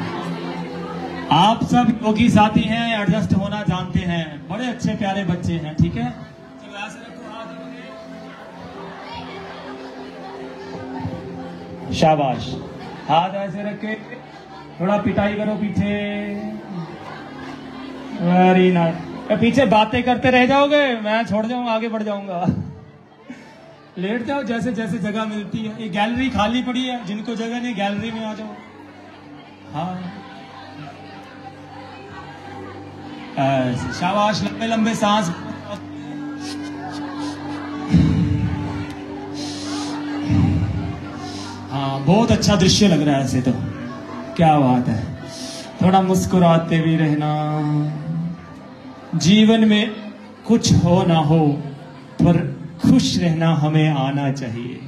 आप सब योगी साथी हैं, एडजस्ट होना जानते हैं, बड़े अच्छे प्यारे बच्चे हैं, ठीक है? चलो ऐसे रखो हाथ। शाबाश, हाथ ऐसे रखे, थोड़ा पिटाई करो पीछे। Very nice. पीछे बातें करते रह जाओगे, मैं छोड़ जाऊंगा, आगे बढ़ जाऊंगा। लेट जाओ जैसे जैसे जगह मिलती है। ये गैलरी खाली पड़ी है, जिनको जगह नहीं गैलरी में आ जाओ। हाँ, ऐसे। शाबाश, लंबे लंबे सांस। हाँ, बहुत अच्छा दृश्य लग रहा है ऐसे तो। क्या बात है। थोड़ा मुस्कुराते भी रहना। जीवन में कुछ हो ना हो, पर खुश रहना हमें आना चाहिए।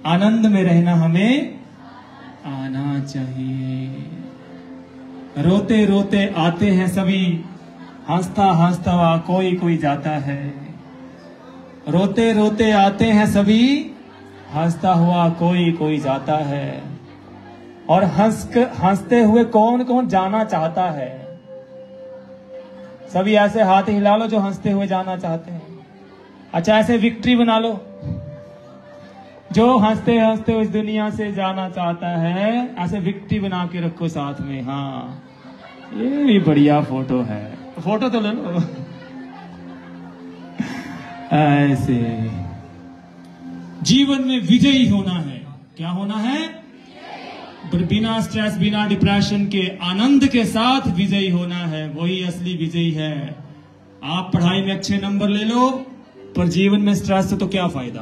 आनंद में रहना हमें आना चाहिए। रोते रोते आते हैं सभी, हंसता हंसता हुआ कोई कोई जाता है। रोते रोते आते हैं सभी, हंसता हुआ कोई कोई जाता है। और हंसते हुए कौन कौन जाना चाहता है? सभी ऐसे हाथ हिला लो जो हंसते हुए जाना चाहते हैं। अच्छा, ऐसे विक्ट्री बना लो, जो हंसते हंसते इस दुनिया से जाना चाहता है, ऐसे विक्ट्री बना के रखो साथ में। हाँ, ये भी बढ़िया फोटो है, फोटो तो ले लो। ऐसे जीवन में विजयी होना है। क्या होना है? बिना स्ट्रेस, बिना डिप्रेशन के, आनंद के साथ विजयी होना है। वही असली विजयी है। आप पढ़ाई में अच्छे नंबर ले लो, पर जीवन में स्ट्रेस से तो क्या फायदा?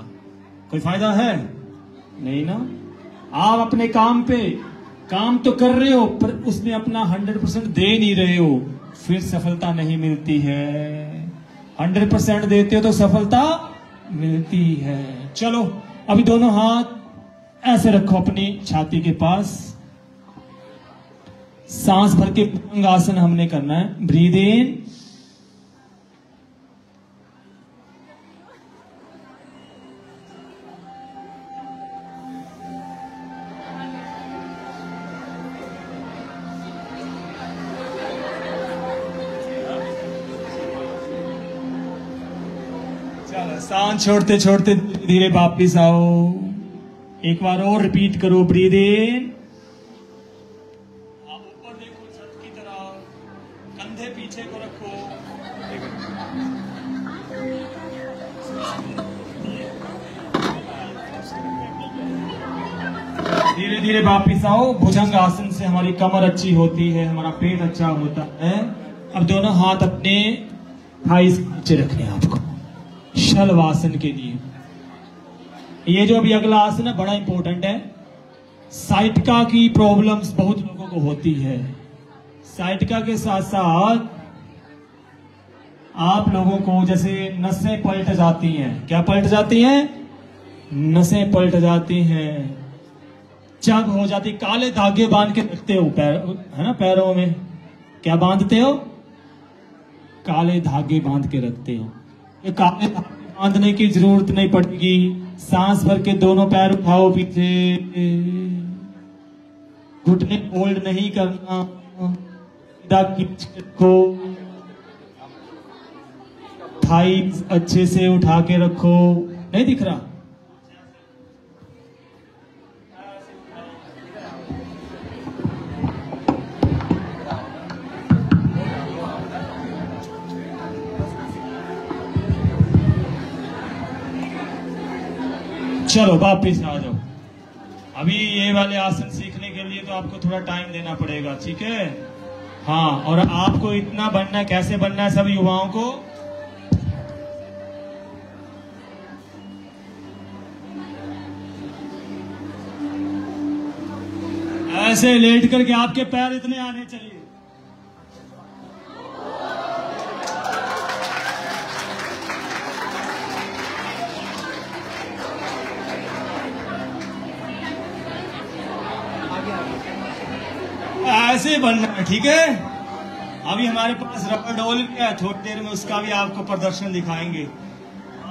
कोई फायदा है? नहीं ना। आप अपने काम पे काम तो कर रहे हो, पर उसमें अपना 100% दे नहीं रहे हो, फिर सफलता नहीं मिलती है। 100% देते हो तो सफलता मिलती है। चलो, अभी दोनों हाथ ऐसे रखो अपनी छाती के पास। सांस भर के भुजंग आसन हमने करना है। ब्रीद इन, चलो सांस छोड़ते छोड़ते धीरे वापिस आओ। एक बार और रिपीट करो। ब्रीद इन, आप ऊपर देखो छत की तरफ, कंधे पीछे को रखो। धीरे धीरे वापिस आओ। भुजंग आसन से हमारी कमर अच्छी होती है, हमारा पेट अच्छा होता है। अब दोनों हाथ अपने थाइस के नीचे रखने हैं आपको, शलवासन के लिए। ये जो अभी अगला आसन है बड़ा इंपॉर्टेंट है। साइटिका की प्रॉब्लम्स बहुत लोगों को होती है। साइटिका के साथ साथ आप लोगों को जैसे नसें पलट जाती हैं। क्या पलट जाती हैं? नसें पलट जाती हैं, जब हो जाती, काले धागे बांध के रखते हो पैर, है ना, पैरों में क्या बांधते हो? काले धागे बांध के रखते हो। ये काले धागे बांधने की जरूरत नहीं पड़ेगी। सांस भर के दोनों पैर उठाओ पीछे, घुटने फोल्ड नहीं करना, सीधा खींच के रखो, थाइस अच्छे से उठा के रखो। नहीं दिख रहा? चलो वापिस आ जाओ। अभी ये वाले आसन सीखने के लिए तो आपको थोड़ा टाइम देना पड़ेगा, ठीक है? हाँ, और आपको इतना बनना है, कैसे बनना है सब युवाओं को? ऐसे लेट करके आपके पैर इतने आने चाहिए। ऐसे बनना है, ठीक है? अभी हमारे पास रबर डॉल भी है, थोड़ी देर में उसका भी आपको प्रदर्शन दिखाएंगे।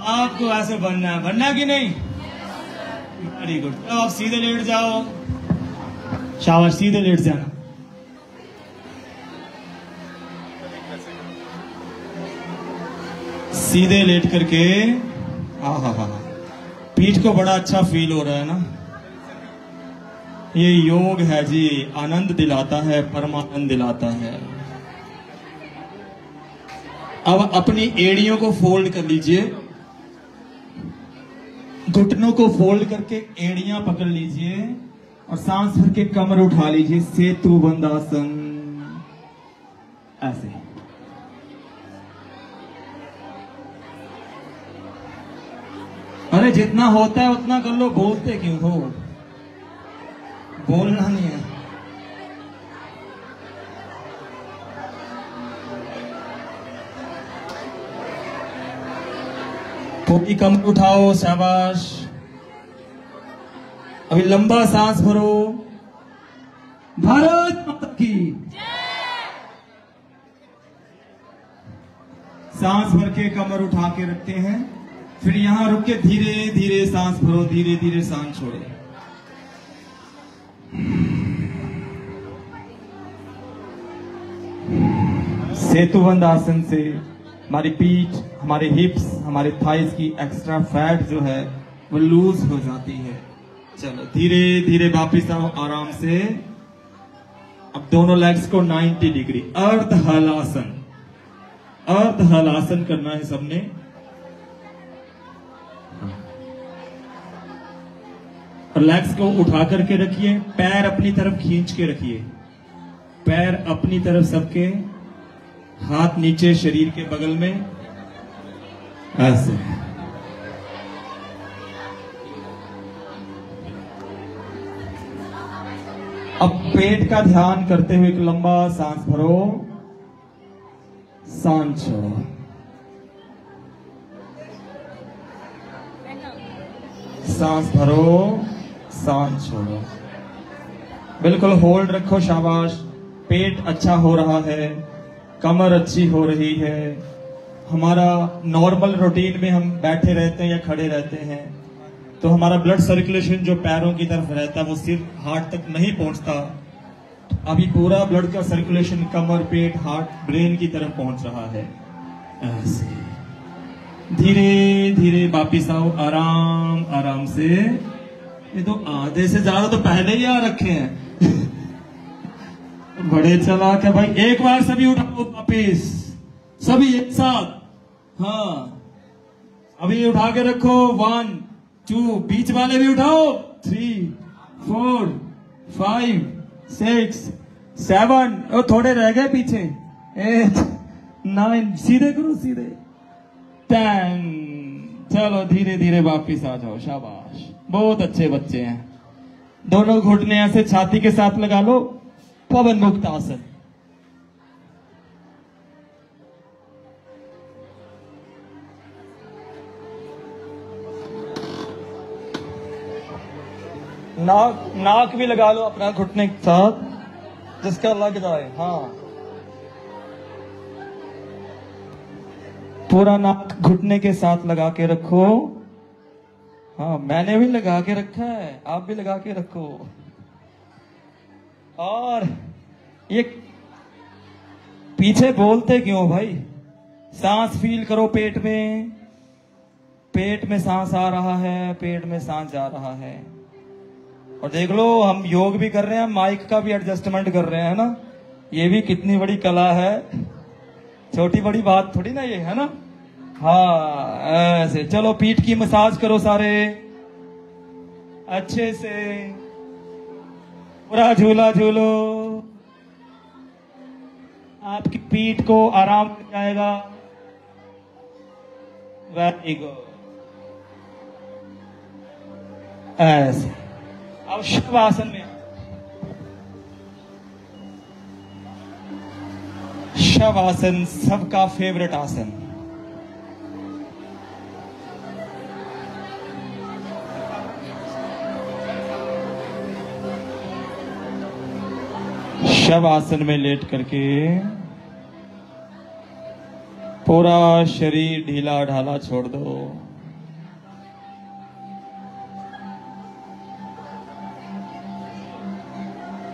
आपको ऐसे बनना है कि नहीं? Very good. तो आप सीधे लेट जाओ, शाबाश, सीधे लेट जाना। सीधे लेट करके, हा, पीठ को बड़ा अच्छा फील हो रहा है ना? ये योग है जी, आनंद दिलाता है, परमानंद दिलाता है। अब अपनी एड़ियों को फोल्ड कर लीजिए, घुटनों को फोल्ड करके एड़ियां पकड़ लीजिए और सांस भर के कमर उठा लीजिए, सेतु बंधासन। ऐसे अरे जितना होता है उतना कर लो, बोलते क्यों हो? बोलना नहीं है। थोड़ी कमर उठाओ, शाबाश। अभी लंबा सांस भरो। भारत माता की सांस भर के कमर उठा के रखते हैं, फिर यहां रुक के धीरे धीरे सांस भरो, धीरे धीरे सांस छोड़ो। सेतुबंध आसन से हमारी पीठ, हमारे हिप्स, हमारे थाइस की एक्स्ट्रा फैट जो है वो लूज हो जाती है। चलो धीरे धीरे वापिस आओ आराम से। अब दोनों लेग्स को 90 डिग्री अर्ध हलासन, अर्ध हलासन करना है सबने। और लेग्स को उठा करके रखिए, पैर अपनी तरफ खींच के रखिए, पैर अपनी तरफ सबके, हाथ नीचे शरीर के बगल में, ऐसे। अब पेट का ध्यान करते हुए एक लंबा सांस भरो, सांस छोड़ो। सांस भरो, सांस छोड़ो। बिल्कुल होल्ड रखो, शाबाश। पेट अच्छा हो रहा है, कमर अच्छी हो रही है। हमारा नॉर्मल रूटीन में हम बैठे रहते हैं या खड़े रहते हैं तो हमारा ब्लड सर्कुलेशन जो पैरों की तरफ रहता है वो सिर्फ हार्ट तक नहीं पहुंचता। अभी पूरा ब्लड का सर्कुलेशन कमर, पेट, हार्ट, ब्रेन की तरफ पहुंच रहा है। ऐसे धीरे धीरे वापिस आओ, आराम आराम से। ये तो आधे से ज्यादा तो पहले ही आ रखे हैं। बड़े चालाक है भाई। एक बार सभी उठाओ वापिस, सभी एक साथ। हाँ, अभी उठा के रखो। 1 2, बीच वाले भी उठाओ। 3 4 5 6 7, और थोड़े रह गए पीछे। 8 9, सीधे करो, सीधे। 10। चलो धीरे धीरे वापिस आ जाओ, शाबाश, बहुत अच्छे बच्चे हैं। दोनों घुटने ऐसे छाती के साथ लगा लो, पवन मुक्त आसन। नाक भी लगा लो अपना घुटने के साथ, जिसका लग जाए। हाँ, पूरा नाक घुटने के साथ लगा के रखो। हाँ, मैंने भी लगा के रखा है, आप भी लगा के रखो। और ये पीछे बोलते क्यों भाई? सांस फील करो पेट में, पेट में सांस आ रहा है, पेट में सांस जा रहा है। और देख लो, हम योग भी कर रहे हैं, माइक का भी एडजस्टमेंट कर रहे हैं ना। ये भी कितनी बड़ी कला है, छोटी बड़ी बात थोड़ी ना ये, है ना। हाँ, ऐसे चलो पीठ की मसाज करो सारे अच्छे से, पूरा झूला झूलो, आपकी पीठ को आराम मिल जाएगा। वेरी गुड, ऐसे। अब शवासन में, शवासन सबका फेवरेट आसन। शवासन में लेट करके पूरा शरीर ढीला ढाला छोड़ दो।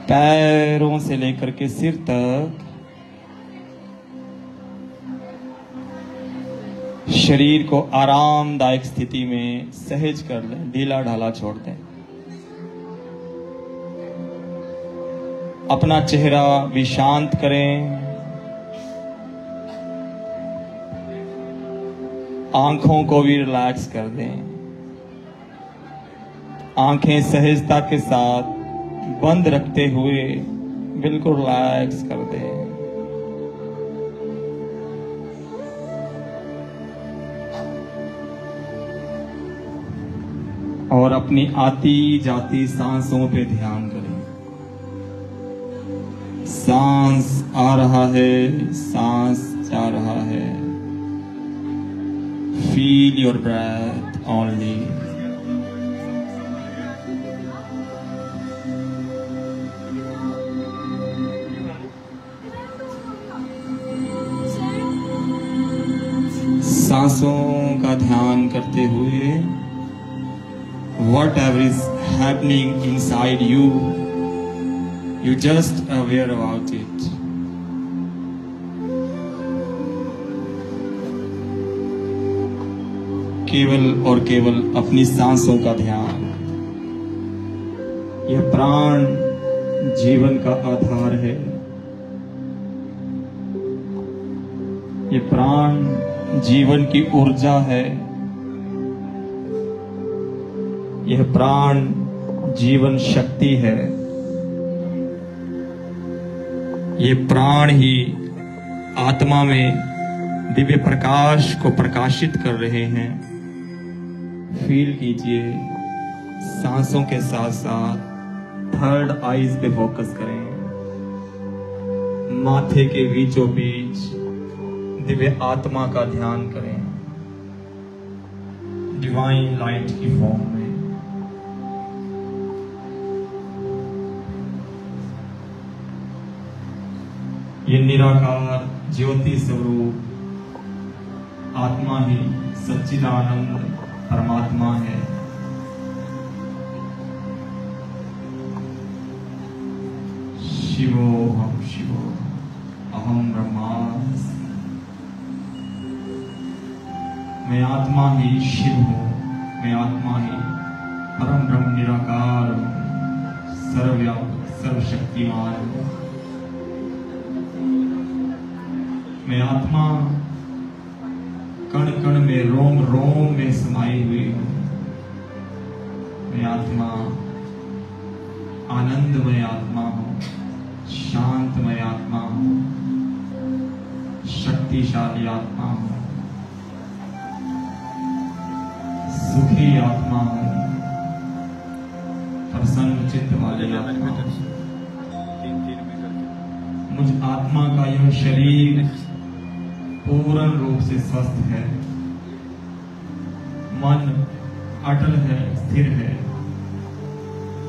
पैरों से लेकर के सिर तक शरीर को आरामदायक स्थिति में सहज कर लें, ढीला ढाला छोड़ दें। अपना चेहरा भी शांत करें, आंखों को भी रिलैक्स कर दें। आंखें सहजता के साथ बंद रखते हुए बिल्कुल रिलैक्स कर दें। और अपनी आती जाती सांसों पे ध्यान करें। सांस आ रहा है, सांस जा रहा है। Feel your breath only. सांसों का ध्यान करते हुए whatever is happening inside you, you just aware about it. केवल और केवल अपनी सांसों का ध्यान। यह प्राण जीवन का आधार है। यह प्राण जीवन की ऊर्जा है। यह प्राण जीवन शक्ति है। यह प्राण ही आत्मा में दिव्य प्रकाश को प्रकाशित कर रहे हैं। फील कीजिए, सांसों के साथ साथ थर्ड आईज पे फोकस करें। माथे के बीचों बीच दिव्य आत्मा का ध्यान करें, डिवाइन लाइट की फॉर्म में। ये निराकार ज्योति स्वरूप आत्मा ही सच्चिदानंद परमात्मा है। शिवोहम शिवो अहम ब्रह्मास्मि। मैं आत्मा ही शिव हूँ, मैं आत्मा ही परम ब्रह्म निराकार हूँ, सर्वव्यापक सर्वशक्तिमान हूँ। मैं आत्मा कण कण में रोम रोम में समाई हुई हूँ। मैं आत्मा आनंदमय आत्मा हूँ, शांतमय आत्मा हूँ, शक्तिशाली आत्मा हूँ, सुखी आत्मा हूँ, प्रसन्न चित्त वाली आत्मा हूँ। मुझ आत्मा का यह शरीर पूर्ण रूप से स्वस्थ है। मन अटल है, स्थिर है।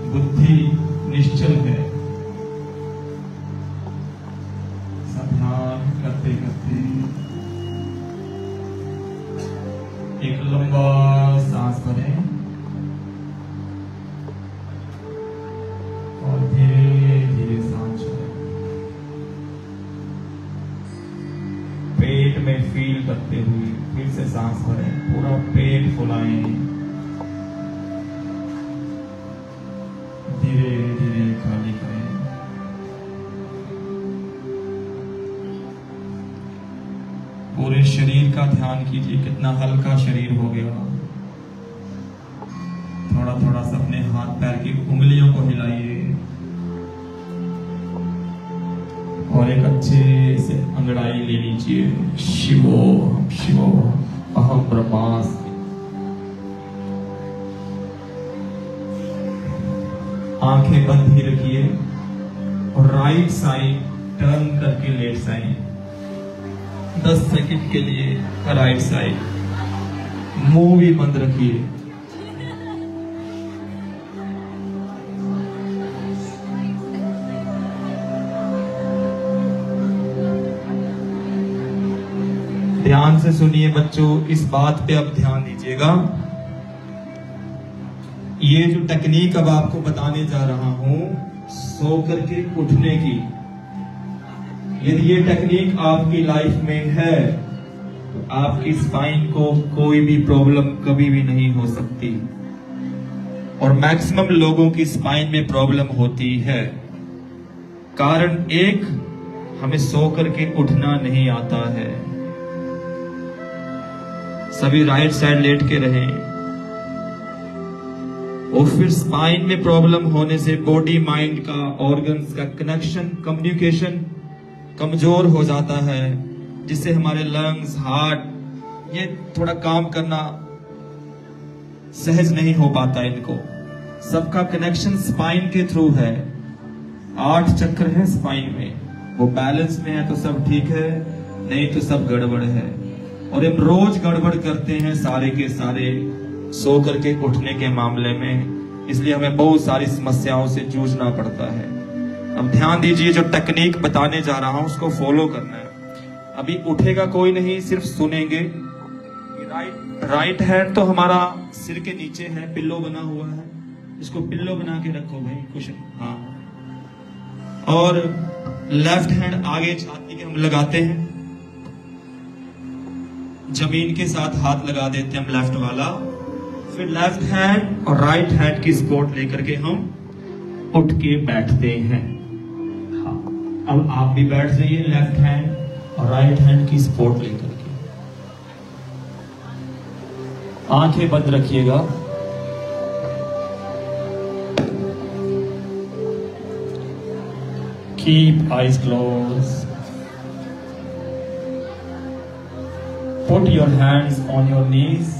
बुद्धि निश्चल है। ध्यान करते करते एक लंबा सांस भरें और धीरे धीरे सांस छोड़ें। पेट में फील करते हुए फिर से सांस भरें, पूरा पेट फुलाएं, धीरे धीरे खाली करें। पूरे शरीर का ध्यान कीजिए, कितना हल्का शरीर हो गया। थोड़ा थोड़ा सा अपने हाथ पैर की उंगलियों को हिलाइए और एक अच्छे से अंगड़ाई ले लीजिए। शिवोहम शिवोहम अहम ब्रह्मास्मि। आंखें बंद ही रखिए और राइट साइड टर्न करके लेट साइड 10 सेकंड के लिए राइट साइड, मुंह भी बंद रखिए। ध्यान से सुनिए बच्चों, इस बात पे अब ध्यान दीजिएगा। ये जो टेक्निक अब आपको बताने जा रहा हूं सो करके उठने की, यदि ये टेक्निक आपकी लाइफ में है तो आपकी स्पाइन को कोई भी प्रॉब्लम कभी भी नहीं हो सकती। और मैक्सिमम लोगों की स्पाइन में प्रॉब्लम होती है। कारण एक, हमें सो करके उठना नहीं आता है। सभी राइट साइड लेट के रहें। और फिर स्पाइन में प्रॉब्लम होने से बॉडी माइंड का, ऑर्गन्स का कनेक्शन, कम्युनिकेशन कमजोर हो जाता है, जिससे हमारे लंग्स, हार्ट ये थोड़ा काम करना सहज नहीं हो पाता। इनको सबका कनेक्शन स्पाइन के थ्रू है। 8 चक्र है स्पाइन में, वो बैलेंस में है तो सब ठीक है, नहीं तो सब गड़बड़ है। और हम रोज गड़बड़ करते हैं सारे के सारे सो करके उठने के मामले में, इसलिए हमें बहुत सारी समस्याओं से जूझना पड़ता है। अब ध्यान दीजिए, जो टेक्निक बताने जा रहा हूं उसको फॉलो करना है। अभी उठेगा कोई नहीं, सिर्फ सुनेंगे। राइट हैंड तो हमारा सिर के नीचे है, पिल्लो बना हुआ है, इसको पिल्लो बना के रखो भाई, कुशन। हाँ, और लेफ्ट हैंड आगे छाती के हम लगाते हैं, जमीन के साथ हाथ लगा देते हैं हम लेफ्ट वाला। फिर लेफ्ट हैंड और राइट हैंड की सपोर्ट लेकर के हम उठ के बैठते हैं। हाँ, अब आप भी बैठ जाइए लेफ्ट हैंड और राइट हैंड की सपोर्ट लेकर के। आंखें बंद रखिएगा। Keep eyes close. Put your hands on your knees.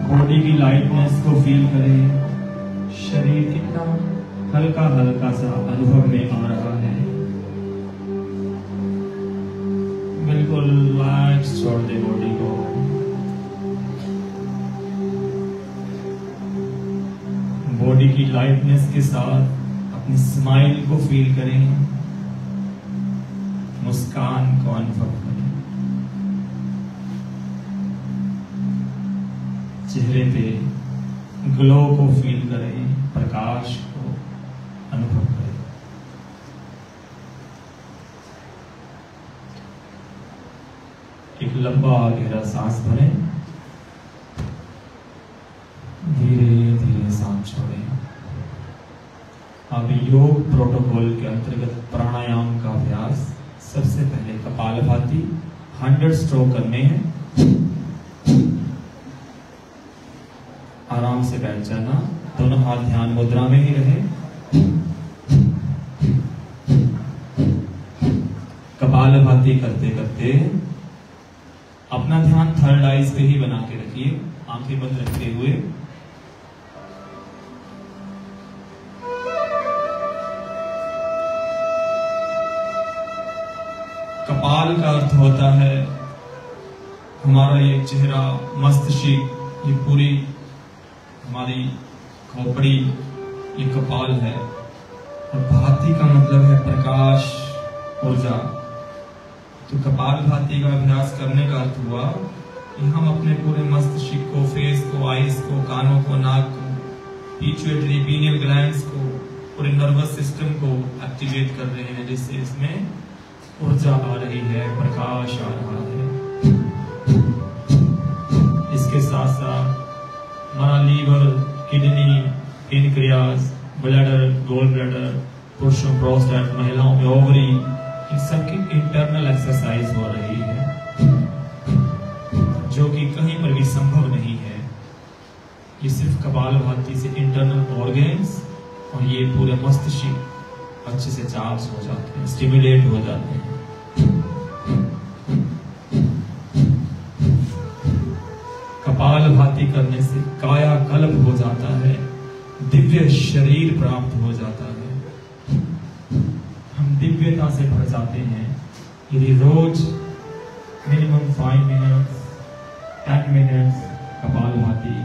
Body की लाइटनेस को फील करें। शरीर कितना हल्का हल्का सा अनुभव में आ रहा है। बिल्कुल रिलैक्स छोड़ दे बॉडी को। बॉडी की लाइटनेस के साथ अपनी स्माइल को फील करें, मुस्कान को अनुभव करें, चेहरे पे ग्लो को फील करें, प्रकाश को अनुभव करें। एक लंबा गहरा सांस भरें, धीरे धीरे सांस छोड़ें। अब योग प्रोटोकॉल के अंतर्गत प्राणायाम का अभ्यास। सबसे पहले कपालभाति 100 स्ट्रोक करने हैं। आराम से बैठ जाना, दोनों हाथ ध्यान मुद्रा में ही रहे। कपालभाति करते करते अपना ध्यान थर्ड आईज पे ही बना के रखिए, आंखें बंद रखते हुए। कपाल का अर्थ होता है हमारा ये चेहरा, मस्तिष्क, ये पूरी हमारी खोपड़ी, ये कपाल है। और भाती का मतलब है प्रकाश, ऊर्जा। तो कपाल भाती का अभ्यास करने का अर्थ हुआ कि हम अपने पूरे मस्तिष्क को, फेस को, आईज को, कानों को, नाक को, पिट्यूटरी, पीनियल ग्लैंड्स को, पूरे नर्वस सिस्टम को एक्टिवेट कर रहे हैं, जिससे इसमें ऊर्जा आ रही है, प्रकाश आ रहा है। इसके साथ साथ हमारा liver, kidney, pancreas, bladder, gall bladder, पुरुषों प्रोस्टेट, महिलाओं में ओवरी, इन सबकी इंटरनल एक्सरसाइज हो रही है, जो कि कहीं पर भी संभव नहीं है। ये सिर्फ कपालभाति से इंटरनल ऑर्गन्स और ये पूरे मस्तिष्क अच्छे से चार्ज हो जाते हैं, स्टिमुलेट हो जाते हैं। कपालभाति करने से कायाकल्प हो जाता है, दिव्य शरीर प्राप्त हो जाता है, हम दिव्यता से भर जाते हैं। यदि रोज मिनिमम 5 मिनट्स 10 मिनट्स कपालभाति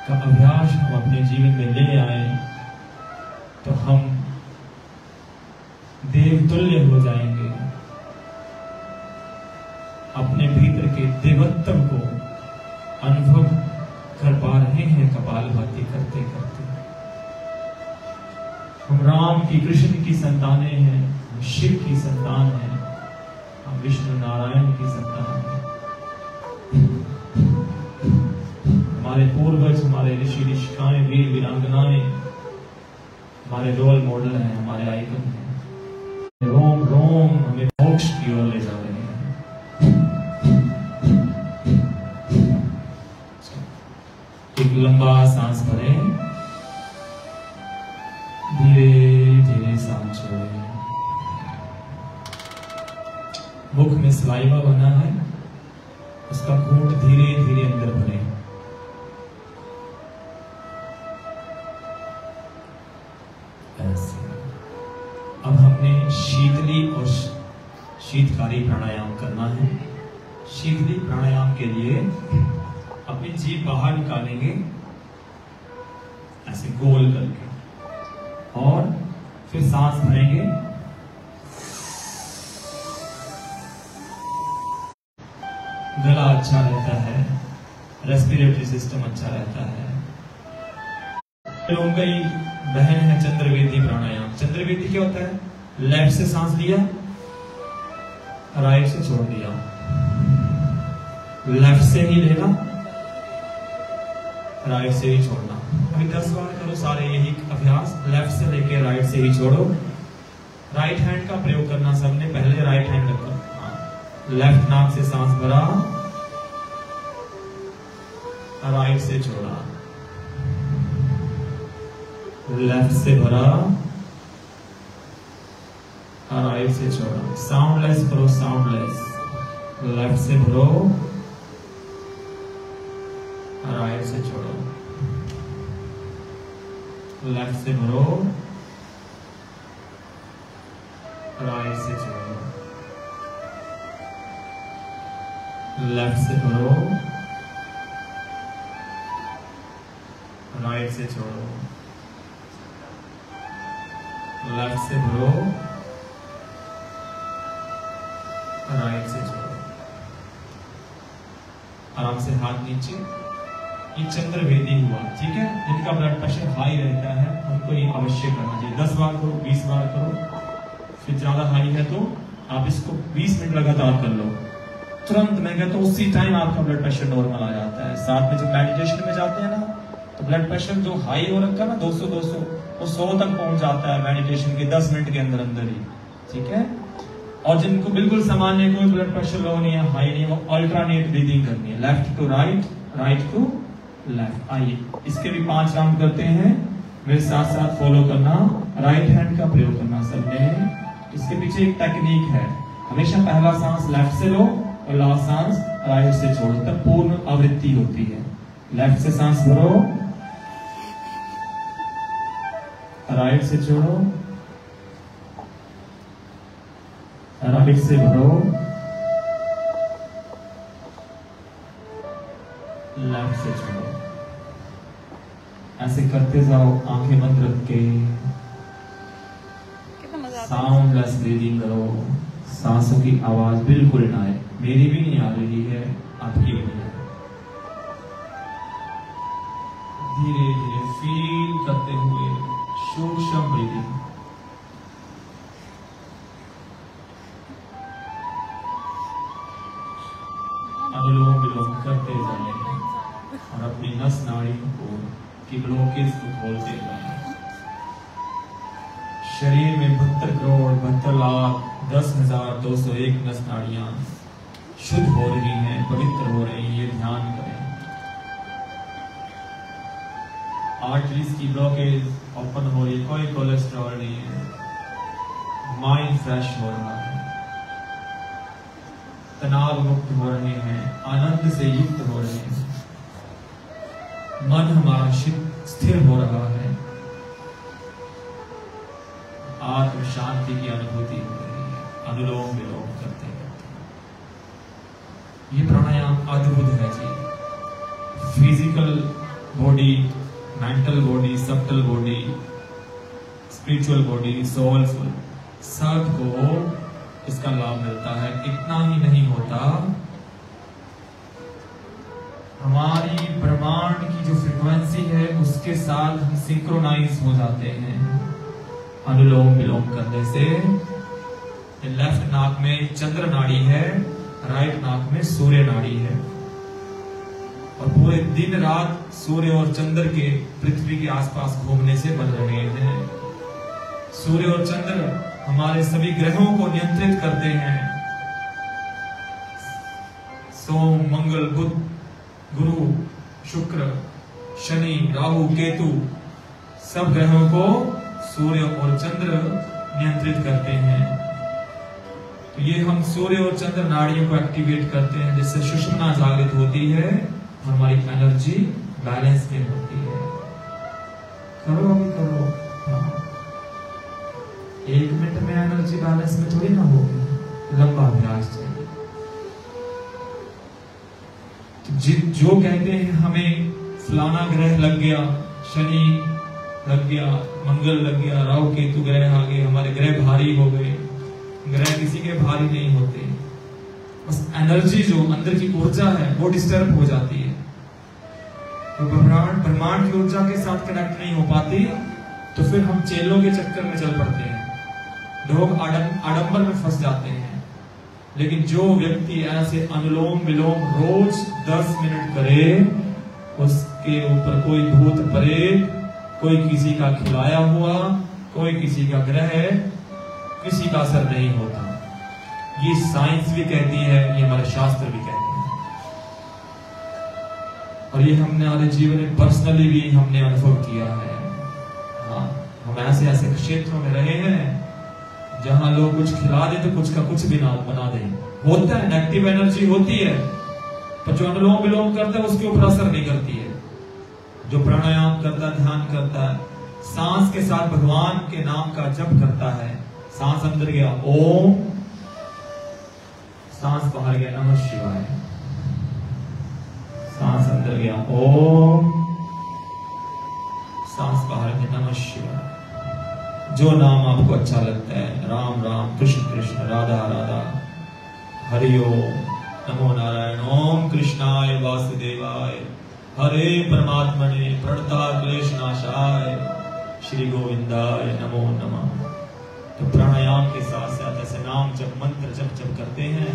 का अभ्यास हम अपने जीवन में ले आए तो हम देवतुल्य हो जाएंगे। अपने भीतर के देवत्व को अनुभव कर पा रहे हैं कपालभाति करते करते। हम राम की, कृष्ण की संतानें हैं, हम शिव की संतान हैं, हम विष्णु नारायण की संतान हैं। हमारे पूर्वज, हमारे ऋषि ऋषिकाएं, वीर वीरांगनाएं हमारे रोल मॉडल हैं, हमारे आइकन हैं। रोम रोम हमें मोक्ष की ओर ले जा रहे हैं। एक लंबा सांस भरें, धीरे धीरे सांस छोड़ें। मुख में सलाइवा बना है, उसका घूंट धीरे धीरे अंदर भरें। ऐसे। अब हमने शीतली और शीतकारी प्राणायाम करना है। शीतली प्राणायाम के लिए अपनी जीभ बाहर निकालेंगे ऐसे गोल करके, और फिर सांस भरेंगे। गला अच्छा रहता है, रेस्पिरेटरी सिस्टम अच्छा रहता है। फिर उनकी बहन है चंद्रवेदी प्राणायाम। चंद्रवेदी क्या होता है? लेफ्ट से सांस लिया, राइट से छोड़ दिया, लेफ्ट से ही लेना, राइट से ही छोड़ना। अभी 10 बार करो सारे यही अभ्यास। लेफ्ट से लेके राइट से ही छोड़ो। राइट हैंड का प्रयोग करना सबने। पहले राइट हैंड रखो, लेफ्ट नाक से सांस भरा, राइट से छोड़ा, लेफ्ट से भरा, राइट से छोड़ा। साउंडलेस करो, साउंडलेस। लेफ्ट से भरो, राइट से छोड़ो, लेफ्ट से भरो, राइट से छोड़ो, लेफ्ट से भरो, राइट से छोड़ो, लेफ्ट से भरो, राइट से छोड़ो। आराम से हाथ नीचे। ये चंद्रवेदी हुआ, ठीक है। जिनका ब्लड प्रेशर हाई रहता है उनको ये अवश्य करना चाहिए। 10 बार करो, 20 बार करो। फिर ज्यादा हाई है तो आप इसको 20 मिनट लगातार कर लो। तुरंत मैं कहता हूँ उसी टाइम आपका ब्लड प्रेशर नॉर्मल आ जाता है। साथ में जब मेडिटेशन में जाते हैं ना, तो ब्लड प्रेशर जो हाई हो रखा ना 200 वो 100 तक पहुंच जाता है मेडिटेशन के 10 मिनट के अंदर अंदर ही, ठीक है। और जिनको बिल्कुल सामान्य कोई ब्लड प्रेशर लो नहीं है, हाई नहीं, वो अल्टरनेट ब्रीदिंग करनी है। Left to right, right to left. आइए इसके भी 5 राउंड करते हैं। मेरे साथ साथ फॉलो करना। राइट हैंड का प्रयोग करना सबने। इसके पीछे एक टेक्निक है। हमेशा पहला सांस लेफ्ट से लो और लास्ट सांस राइट से छोड़ो, तब पूर्ण आवृत्ति होती है। लेफ्ट से सांस भरो, राइट से छोड़ो, राइट से भरो, लेफ्ट से छोड़ो। ऐसे करते जाओ, आंखें बंद रख के साउंडलेस ब्रीदिंग करो। सांसों की आवाज बिल्कुल ना आए, मेरी भी नहीं आ रही है, आपकी भी नहीं। धीरे धीरे फील करते हुए सूक्ष्म ब्रीदिंग। अनुलोम विलोम करते जाएं और अपनी नस नाड़ियों को की ब्लॉकेज को खोलते जाएं। शरीर में 72 करोड़ 72 लाख 10,201 नस नाड़ियां शुद्ध हो रही हैं, पवित्र हो रही हैं, ये ध्यान करें। आर्टरीज की ब्लॉकेज ओपन हो रही है, कोई कोलेस्ट्रॉल नहीं है, माइंड फ्रेश हो रहा है, तनाव मुक्त हो रहे हैं, आनंद से युक्त हो रहे हैं, मन हमारा स्थिर हो रहा है, आत्म शांति की अनुभूति हो रही है। अनुलोम विलोम करते करते ये प्राणायाम अद्भुत है जी। Physical body, mental body, subtle body, spiritual body, soulful सबको इसका लाभ मिलता है। इतना ही नहीं होता, हमारी ब्रह्मांड की जो फ्रीक्वेंसी है उसके साथ हम सिंक्रोनाइज हो जाते हैं अनुलोम विलोम करने से। लेफ्ट नाक में चंद्र नाड़ी है, राइट नाक में सूर्य नाड़ी है, और पूरे दिन रात सूर्य और चंद्र के पृथ्वी के आसपास घूमने से बन रहे हैं। सूर्य और चंद्र हमारे सभी ग्रहों को नियंत्रित करते हैं। सोम, मंगल, बुध, गुरु, शुक्र, शनि, राहु, केतु सब ग्रहों को सूर्य और चंद्र नियंत्रित करते हैं। तो ये हम सूर्य और चंद्र नाड़ियों को एक्टिवेट करते हैं, जिससे सुषुम्ना जागृत होती है, हमारी एनर्जी बैलेंस में होती है। करो अभी करो। हाँ। 1 मिनट में एनर्जी बैलेंस में थोड़ी ना होगी, लंबा अभ्यास चाहिए। तो जो कहते हैं हमें फलाना ग्रह लग गया, शनि लग गया, मंगल लग गया, राहु केतु ग्रह आ गए, हमारे ग्रह भारी हो गए, ग्रह किसी के भारी नहीं होते, बस एनर्जी जो अंदर की ऊर्जा है वो डिस्टर्ब हो जाती है। तो ब्रह्मांड की ऊर्जा के साथ कनेक्ट नहीं हो पाती, तो फिर हम चेलों के चक्कर में चल पड़ते हैं, लोग आडंबर में फंस जाते हैं। लेकिन जो व्यक्ति ऐसे अनुलोम विलोम रोज 10 मिनट करे, उसके ऊपर कोई भूत प्रेत, कोई किसी का खिलाया हुआ, कोई किसी का ग्रह, किसी का असर नहीं होता। ये साइंस भी कहती है, ये हमारे शास्त्र भी कहते हैं, और ये हमने हमारे जीवन में पर्सनली भी हमने अनुभव किया है। हाँ, हम ऐसे ऐसे क्षेत्रों में रहे हैं जहां लोग कुछ खिला दे तो कुछ का कुछ भी ना बना दे। होता है, नेगेटिव एनर्जी होती है, पर जो अनुलोम विलोम करता है उसके ऊपर असर नहीं करती है। जो प्राणायाम करता है, ध्यान करता है, सांस के साथ भगवान के नाम का जप करता है, सांस अंदर गया ओम, सांस बाहर गया नमः शिवाय, सांस अंदर गया ओम, सांस बाहर गया नमः शिवाय। जो नाम आपको अच्छा लगता है, राम राम, कृष्ण कृष्ण, राधा राधा, हरि ओम, नमो नारायण, ओम कृष्णाय वासुदेवाय, हरे परमात्मने प्रणता क्लेश नाशाय, श्री गोविंदाय नमो नमः। तो प्राणायाम के साथ साथ ऐसे नाम जब मंत्र जब करते हैं,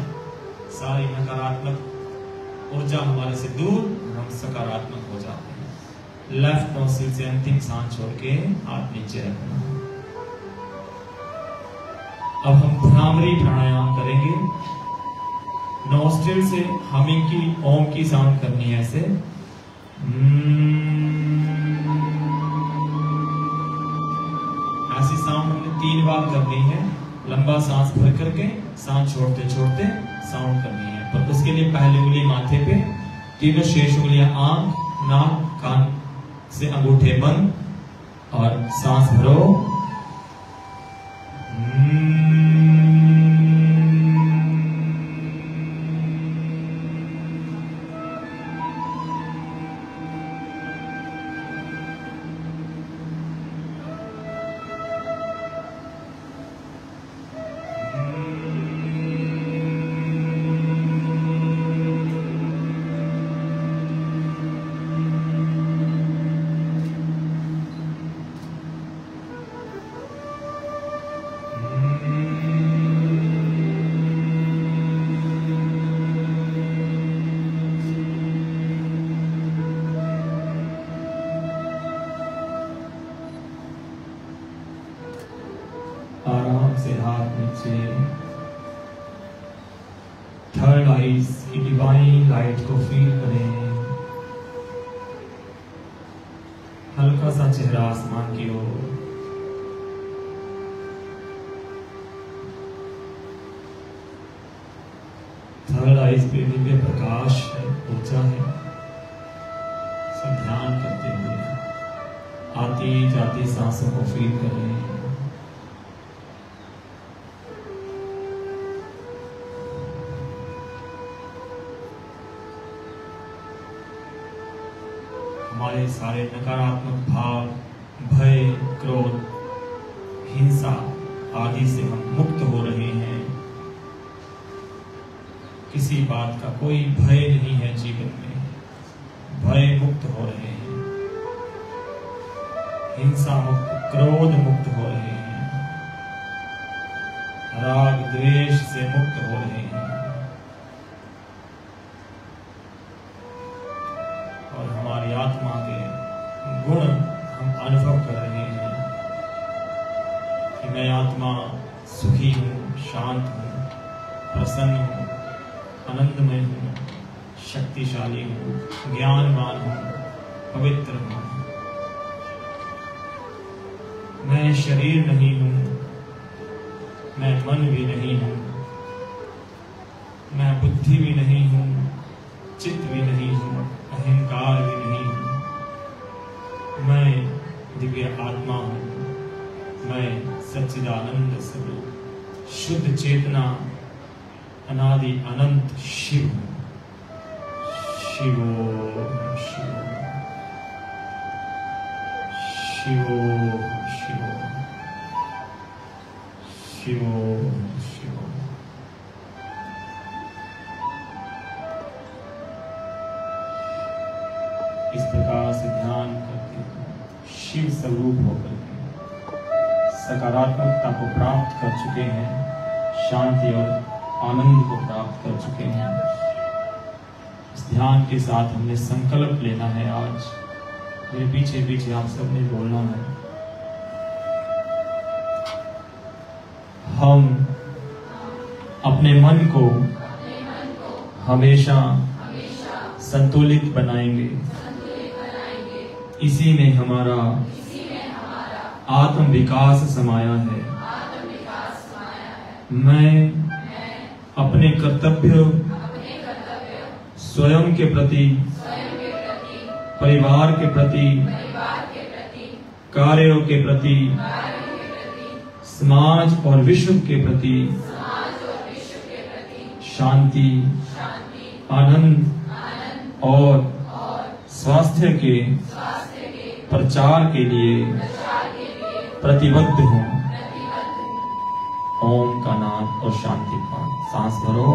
सारी नकारात्मक ऊर्जा हमारे से दूर, हम सकारात्मक हो जाते हैं। लेफ्ट नोस्ट्रिल से अंतिम सांस छोड़ के हाथ नीचे रखना। अब हम भ्रामरी प्राणायाम करेंगे। नोस्ट्रिल से हमिंग की, ओम की साउंड करनी है ऐसे। ऐसी साउंड हमने 3 बार करनी है। लंबा सांस भर करके सांस छोड़ते छोड़ते साउंड करनी है। पर उसके लिए पहली उंगली माथे पे, तीनों शेष उंगलियां आंख, नाक, कान से अंगूठे बंद, और सांस भरो। आराम से हाथ नीचे। थर्ड आईज की डिवाइन लाइट को फील करें। हल्का सा चेहरा आसमान की ओर। थर्ड आईज पे दिव्य प्रकाश है, ऊर्जा है। सब ध्यान करते हुए आती जाती सांसों को फील करें। हमारे सारे नकारात्मक भाव, भय, क्रोध, हिंसा आदि से हम मुक्त हो रहे हैं। किसी बात का कोई भय नहीं है जीवन में, भय मुक्त हो रहे हैं, हिंसा मुक्त, क्रोध मुक्त हो रहे हैं, राग द्वेष से मुक्त हो रहे हैं। और हमारी आत्मा के गुण हम अनुभव कर रहे हैं कि मैं आत्मा सुखी हूँ, शांत हूँ, प्रसन्न हूँ, आनंदमय हूँ, शक्तिशाली हूँ, ज्ञानवान हूँ, पवित्र हूँ। मैं शरीर नहीं हूँ, मैं मन भी नहीं हूँ, मैं बुद्धि भी नहीं हूँ, चित्त भी नहीं हूँ, अहंकार भी नहीं हूँ। मैं दिव्य आत्मा हूँ, मैं सच्चिदानंद स्वरूप शुद्ध चेतना अनादि अनंत शिव हूँ। शिवो शिवो शिवो शिवो शिवो शिवो। इस प्रकार से ध्यान करके शिव स्वरूप होकर के सकारात्मकता को प्राप्त कर चुके हैं, शांति और आनंद को प्राप्त कर चुके हैं। इस ध्यान के साथ हमने संकल्प लेना है। आज मेरे पीछे पीछे आप सबने बोलना है, हम अपने मन को हमेशा संतुलित बनाएंगे। इसी में हमारा आत्म विकास समाया है। मैं अपने कर्तव्य स्वयं के प्रति, परिवार के प्रति, कार्यों के प्रति, समाज और विश्व के प्रति शांति, आनंद और स्वास्थ्य के प्रचार के लिए प्रतिबद्ध हूँ। ओम का नाम और शांति का सांस भरो।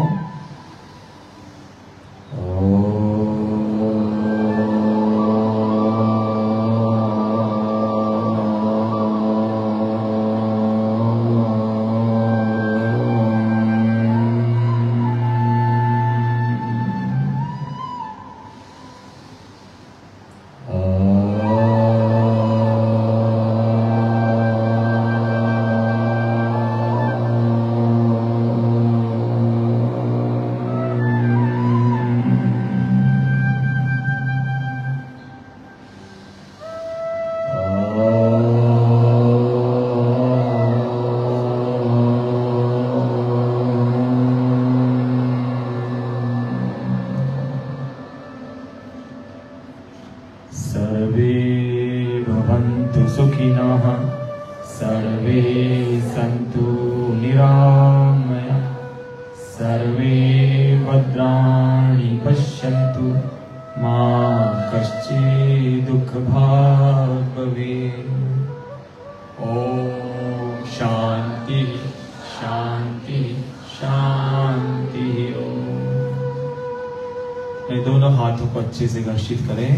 दोनों हाथों को अच्छे से घर्षित करें।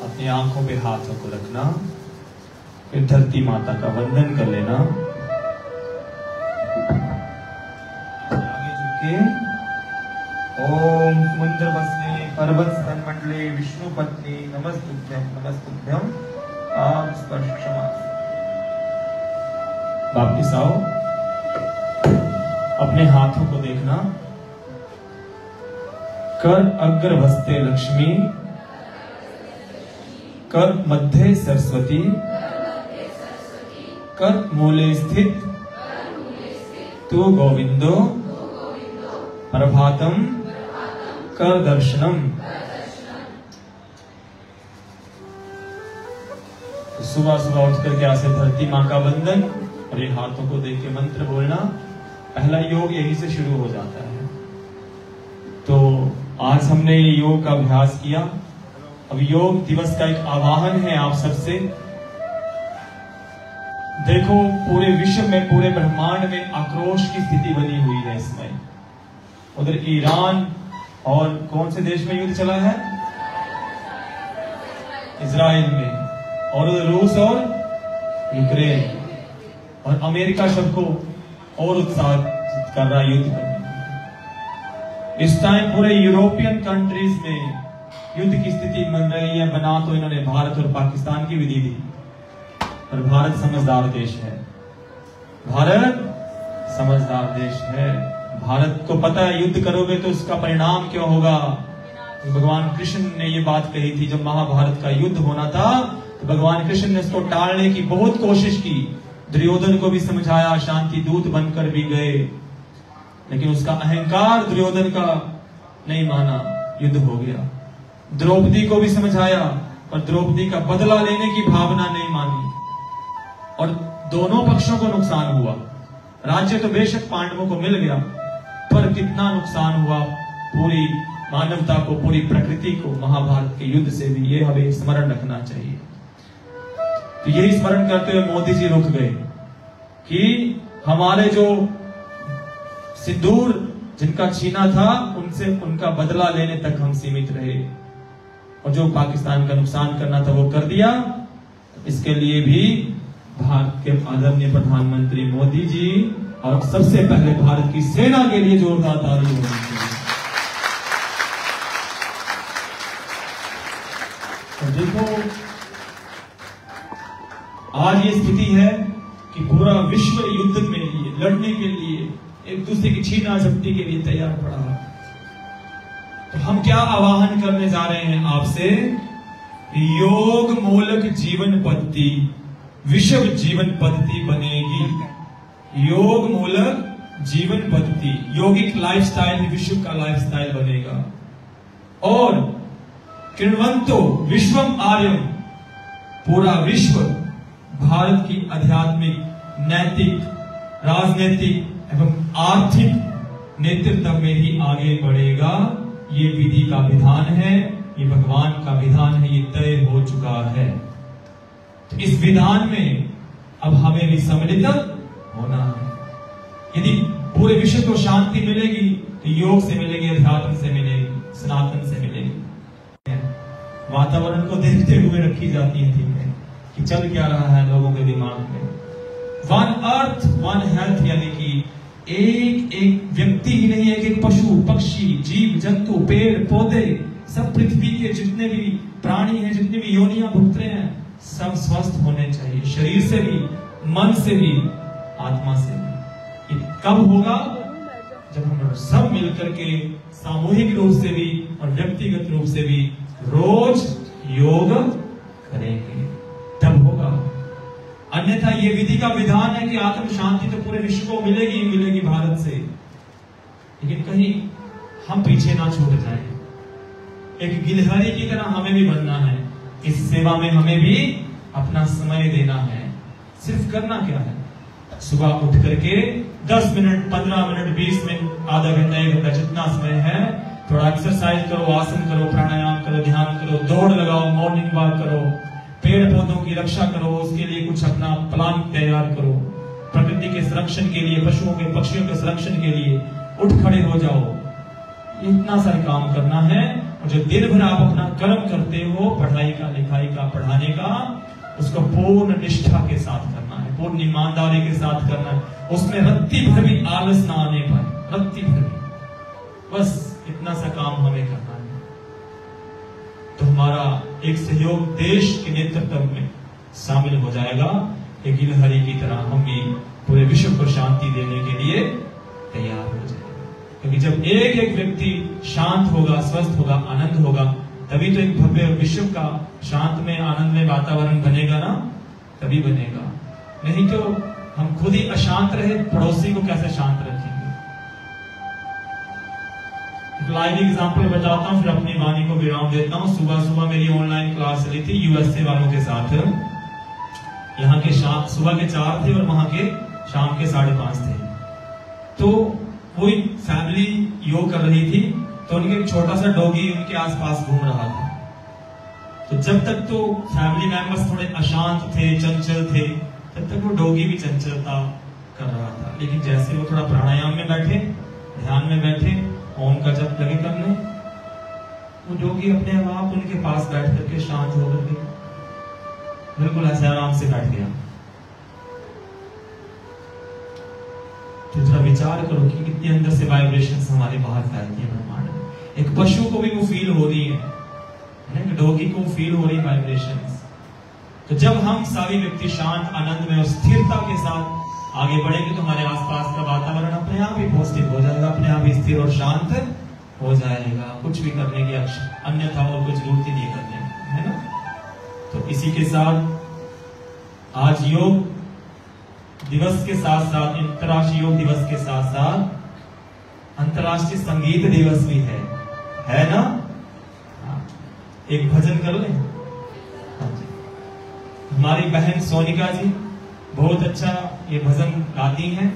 अपनी आंखों पे हाथों को रखना, फिर धरती माता का वंदन कर लेना। आगे झुके। ओम समुद्र वसने पर्वत स्तन मंडले विष्णु पत्नी नमस्तुभ्यम नमस्तुभ्यम। आप स्पर्श क्षमा। वापिस आओ, अपने हाथों को देखना। कर अग्र भस्ते लक्ष्मी, कर मध्य सरस्वती, कर मूले स्थित तू गोविंदो, प्रभातम कर दर्शनम। सुबह सुबह उठ करके ऐसे धरती माँ का वंदन और ये हाथों को देख के मंत्र बोलना। पहला योग यही से शुरू हो जाता है। तो आज हमने योग का अभ्यास किया। अब योग दिवस का एक आह्वान है आप सबसे। देखो पूरे विश्व में, पूरे ब्रह्मांड में आक्रोश की स्थिति बनी हुई है इस समय। उधर ईरान और कौन से देश में युद्ध चला है? इजराइल में, और उधर रूस और यूक्रेन, और अमेरिका सबको और उत्साहित कर रहा है युद्ध करने। इस टाइम पूरे यूरोपियन कंट्रीज में युद्ध की स्थिति बन रही है। बना तो इन्होंने भारत और पाकिस्तान की विधि दी, पर भारत समझदार देश है। भारत समझदार देश है। भारत को पता है युद्ध करोगे तो उसका परिणाम क्या होगा। भगवान कृष्ण ने ये बात कही थी जब महाभारत का युद्ध होना था, तो भगवान कृष्ण ने उसको टालने की बहुत कोशिश की। दुर्योधन को भी समझाया, शांति दूत बनकर भी गए, लेकिन उसका अहंकार दुर्योधन का नहीं माना, युद्ध हो गया। द्रौपदी को भी समझाया, पर द्रौपदी का बदला लेने की भावना नहीं मानी, और दोनों पक्षों को नुकसान हुआ। राज्य तो बेशक पांडवों को मिल गया, पर कितना नुकसान हुआ पूरी मानवता को, पूरी प्रकृति को महाभारत के युद्ध से भी। ये हमें स्मरण रखना चाहिए। तो यही स्मरण करते हुए मोदी जी रुक गए कि हमारे जो सिंदूर जिनका छीना था उनसे उनका बदला लेने तक हम सीमित रहे, और जो पाकिस्तान का नुकसान करना था वो कर दिया। इसके लिए भी भारत के आदरणीय प्रधानमंत्री मोदी जी और सबसे पहले भारत की सेना के लिए जोरदार ताली होनी चाहिए। तो देखो आज ये स्थिति है कि पूरा विश्व युद्ध में लिए लड़ने के लिए, एक दूसरे की छीना झपटी के लिए तैयार पड़ा है। तो हम क्या आह्वान करने जा रहे हैं आपसे? योग मूलक जीवन पद्धति विश्व जीवन पद्धति बनेगी। योग मूलक जीवन पद्धति, योगिक लाइफस्टाइल ही विश्व का लाइफस्टाइल बनेगा। और कृण्वन्तो विश्वम आर्यम, पूरा विश्व भारत की आध्यात्मिक, नैतिक, राजनीतिक एवं आर्थिक नेतृत्व में ही आगे बढ़ेगा। ये विधि का विधान है, ये भगवान का विधान है, ये तय हो चुका है। तो इस विधान में अब हमें भी सम्मिलित होना है। यदि पूरे विश्व को शांति मिलेगी तो योग से मिलेगी, अध्यात्म से मिलेगी, सनातन से मिलेगी। वातावरण को देखते हुए रखी जाती है चीजें कि चल क्या रहा है लोगों के दिमाग में। वन अर्थ वन हेल्थ, यानी कि एक एक व्यक्ति ही नहीं, एक एक पशु पक्षी जीव जंतु पेड़ पौधे, सब पृथ्वी के जितने भी प्राणी हैं, जितनी भी योनियां भुगत रहे हैं, सब स्वस्थ होने चाहिए, शरीर से भी, मन से भी, आत्मा से भी। ये कब होगा? जब हम सब मिलकर के सामूहिक रूप से भी और व्यक्तिगत रूप से भी रोज योग करेंगे, तब होगा। अन्यथा ये विधि का विधान है कि आत्म शांति तो पूरे विश्व को मिलेगी ही मिलेगी भारत से, लेकिन कहीं हम पीछे ना छूट जाएं। एक गिलहरी की तरह हमें भी बनना है। इस सेवा में हमें भी अपना समय देना है। सिर्फ करना क्या है? सुबह उठ करके 10 मिनट 15 मिनट 20 मिनट आधा घंटा 1 घंटा जितना समय है, थोड़ा एक्सरसाइज करो, आसन करो, प्राणायाम करो, ध्यान करो, दौड़ लगाओ, मॉर्निंग वॉक करो, पेड़ पौधों की रक्षा करो, उसके लिए कुछ अपना प्लान तैयार करो, प्रकृति के संरक्षण के लिए, पशुओं के पक्षियों के संरक्षण के लिए उठ खड़े हो जाओ। इतना सारा काम करना है। और जो दिन भर आप अपना कर्म करते हो, पढ़ाई का, लिखाई का, पढ़ाने का, उसको पूर्ण निष्ठा के साथ करना है, पूर्ण ईमानदारी के साथ करना है। उसमें रत्ती भर भी आलस ना आने पाए, रत्ती भर भी। बस इतना सा काम हमें करना है। तो हमारा एक सहयोग देश के नेतृत्व में, शामिल हो जाएगा। एक गिलहरी की तरह हम भी पूरे विश्व को शांति देने के लिए तैयार हो जाएगा। क्योंकि जब एक एक व्यक्ति शांत होगा, स्वस्थ होगा, आनंद होगा, तभी तो एक भव्य विश्व का शांत में आनंद में वातावरण बनेगा ना, तभी बनेगा। नहीं तो हम खुद ही अशांत रहे, पड़ोसी को कैसे शांत रखेंगे। लाइव एग्जांपल बताता हूं, फिर अपनी वाणी को विराम देता हूं। सुबह सुबह मेरी ऑनलाइन क्लास चली थी यूएसए वालों के साथ। यहाँ के सुबह के 4 थे और वहां के शाम के 5:30 थे। तो कोई फैमिली योग कर रही थी, तो उनके एक छोटा सा डॉगी उनके आसपास घूम रहा था। तो जब तक तो फैमिली मेंबर्स थोड़े अशांत थे, चंचल थे, तब तक वो डॉगी भी चंचलता कर रहा था। लेकिन जैसे वो थोड़ा प्राणायाम में बैठे, ध्यान में बैठे, ओम का जप लगे करने, वो डॉगी अपने आप उनके पास बैठ करके शांत होकर के बिल्कुल ऐसे आराम से बैठ गया। तो थोड़ा विचार करो कि कितनी अंदर से वाइब्रेशंस हमारे बाहर फैलती है ब्रह्मांड में। एक पशु को भी वो फील हो रही है, एक डॉगी को फील हो रही वाइब्रेशंस। तो जब हम सभी व्यक्ति शांत, आनंद में और स्थिरता के साथ आगे बढ़ेंगे तो हमारे आसपास का वातावरण अपने आप ही पॉजिटिव हो जाएगा, अपने आप ही स्थिर और शांत हो जाएगा। कुछ भी करने की अन्यथा और कुछ जरूरत ही नहीं करने, है ना। तो इसी के साथ आज योग दिवस के साथ साथ, अंतर्राष्ट्रीय योग दिवस के साथ साथ अंतर्राष्ट्रीय संगीत दिवस भी है ना। एक भजन कर ले। हमारी बहन सोनिका जी बहुत अच्छा ये भजन गाती हैं।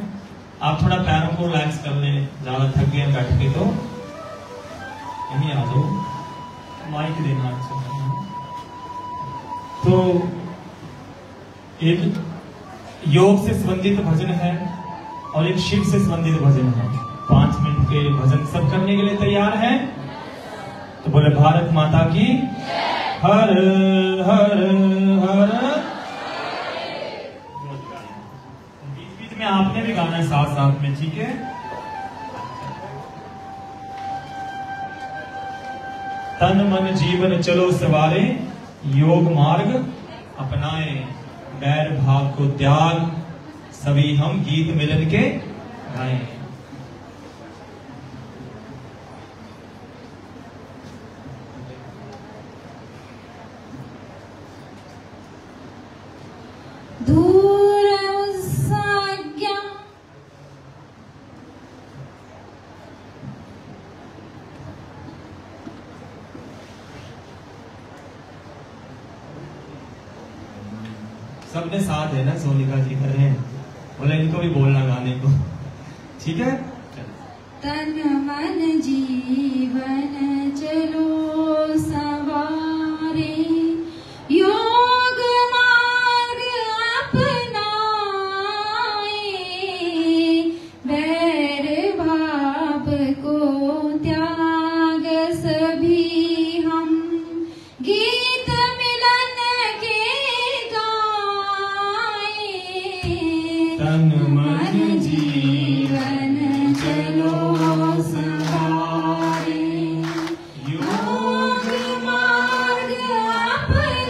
आप थोड़ा पैरों को रिलैक्स कर लें, ज्यादा थक गए बैठ के तो यहीं आ जाओ, माइक देना अच्छा। तो एक योग से संबंधित भजन है और एक शिव से संबंधित भजन है। 5 मिनट के भजन सब करने के लिए तैयार हैं? तो बोले भारत माता की हर हर हर। बीच बीच में आपने भी गाना है साथ साथ में, ठीक है। तन मन जीवन चलो सवारे, योग मार्ग अपनाए, बैर भाव को त्याग, सभी हम गीत मिलन के गाएं। दूर उस्साज्ञा सबने साथ है ना, सोनिका जी कर रहे हैं, बोले इनको भी बोलना गाने को, ठीक है। तन मन जीवन चलो सवारे, योग मार्ग अपनाए, बैर भाव को त्याग, सभी हम गीत मिलन के गाए। तन मन जीवन चलो सवारे, योग मार्ग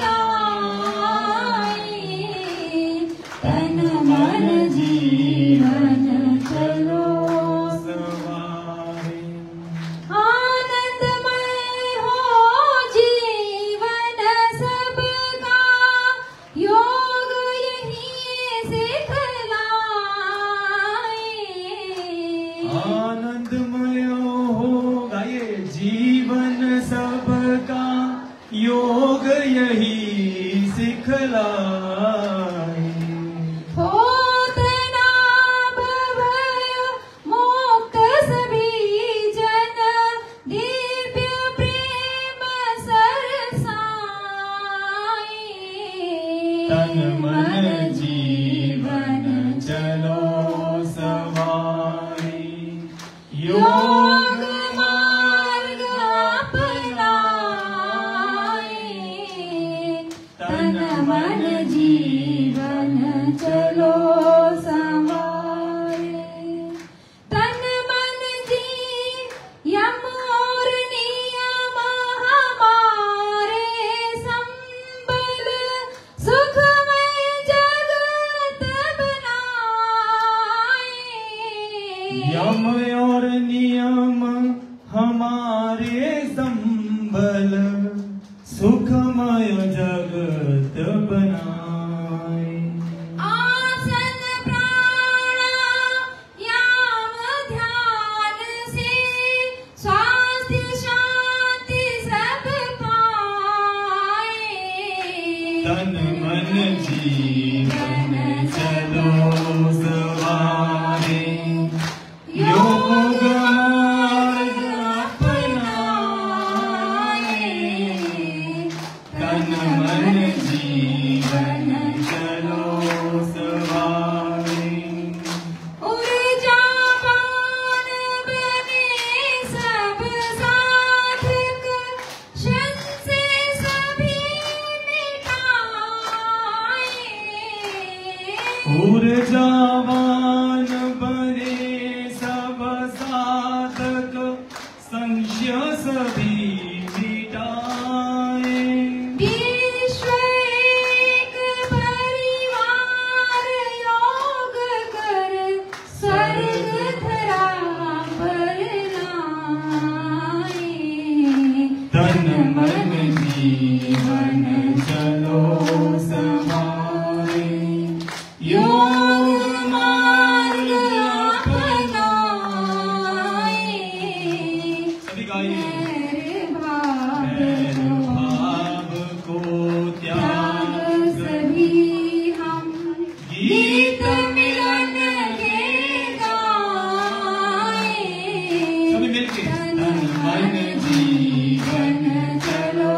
अपनाए, तन मन जीवन चलो सवारे। आनंदमय हो जीवन सबका, योग यही सिखलाए। आनंदमय हो गाइए जीवन सबका, योग यही सिखलाए। होत ना भय मुक्त सभी जन, दिव्य प्रेम सरसाए। तन मन जीवन चलो सवारी, योग मार्ग अपनाए, तन मन जीवन चलो सवारे। तन मन जी यम और नियम हमारे, संबल सुख बनाय जगत बनाए। आसन प्राणायाम ध्यान से स्वास्थ्य शांति सब पाए। तन मन जीवन चलो सवारे, योग मार्ग अपनाए। तन मन जीवन चलो सवारे। ऊर्जावान बने सब साधक, संशय सभी मिटाए। ऊर्जावान बने सब साधक, संशय सभी मिटाए। विश्व एक परिवार योग कर, स्वर्ग धरा पर लाए। तन मन जीवन चलो सवारे, योग मार्ग अपनाए। सभी गाइए। भैर भाव को त्याग सभी हम गीत मिलन के गाए। सभी मिलके तन मन जीवन चलो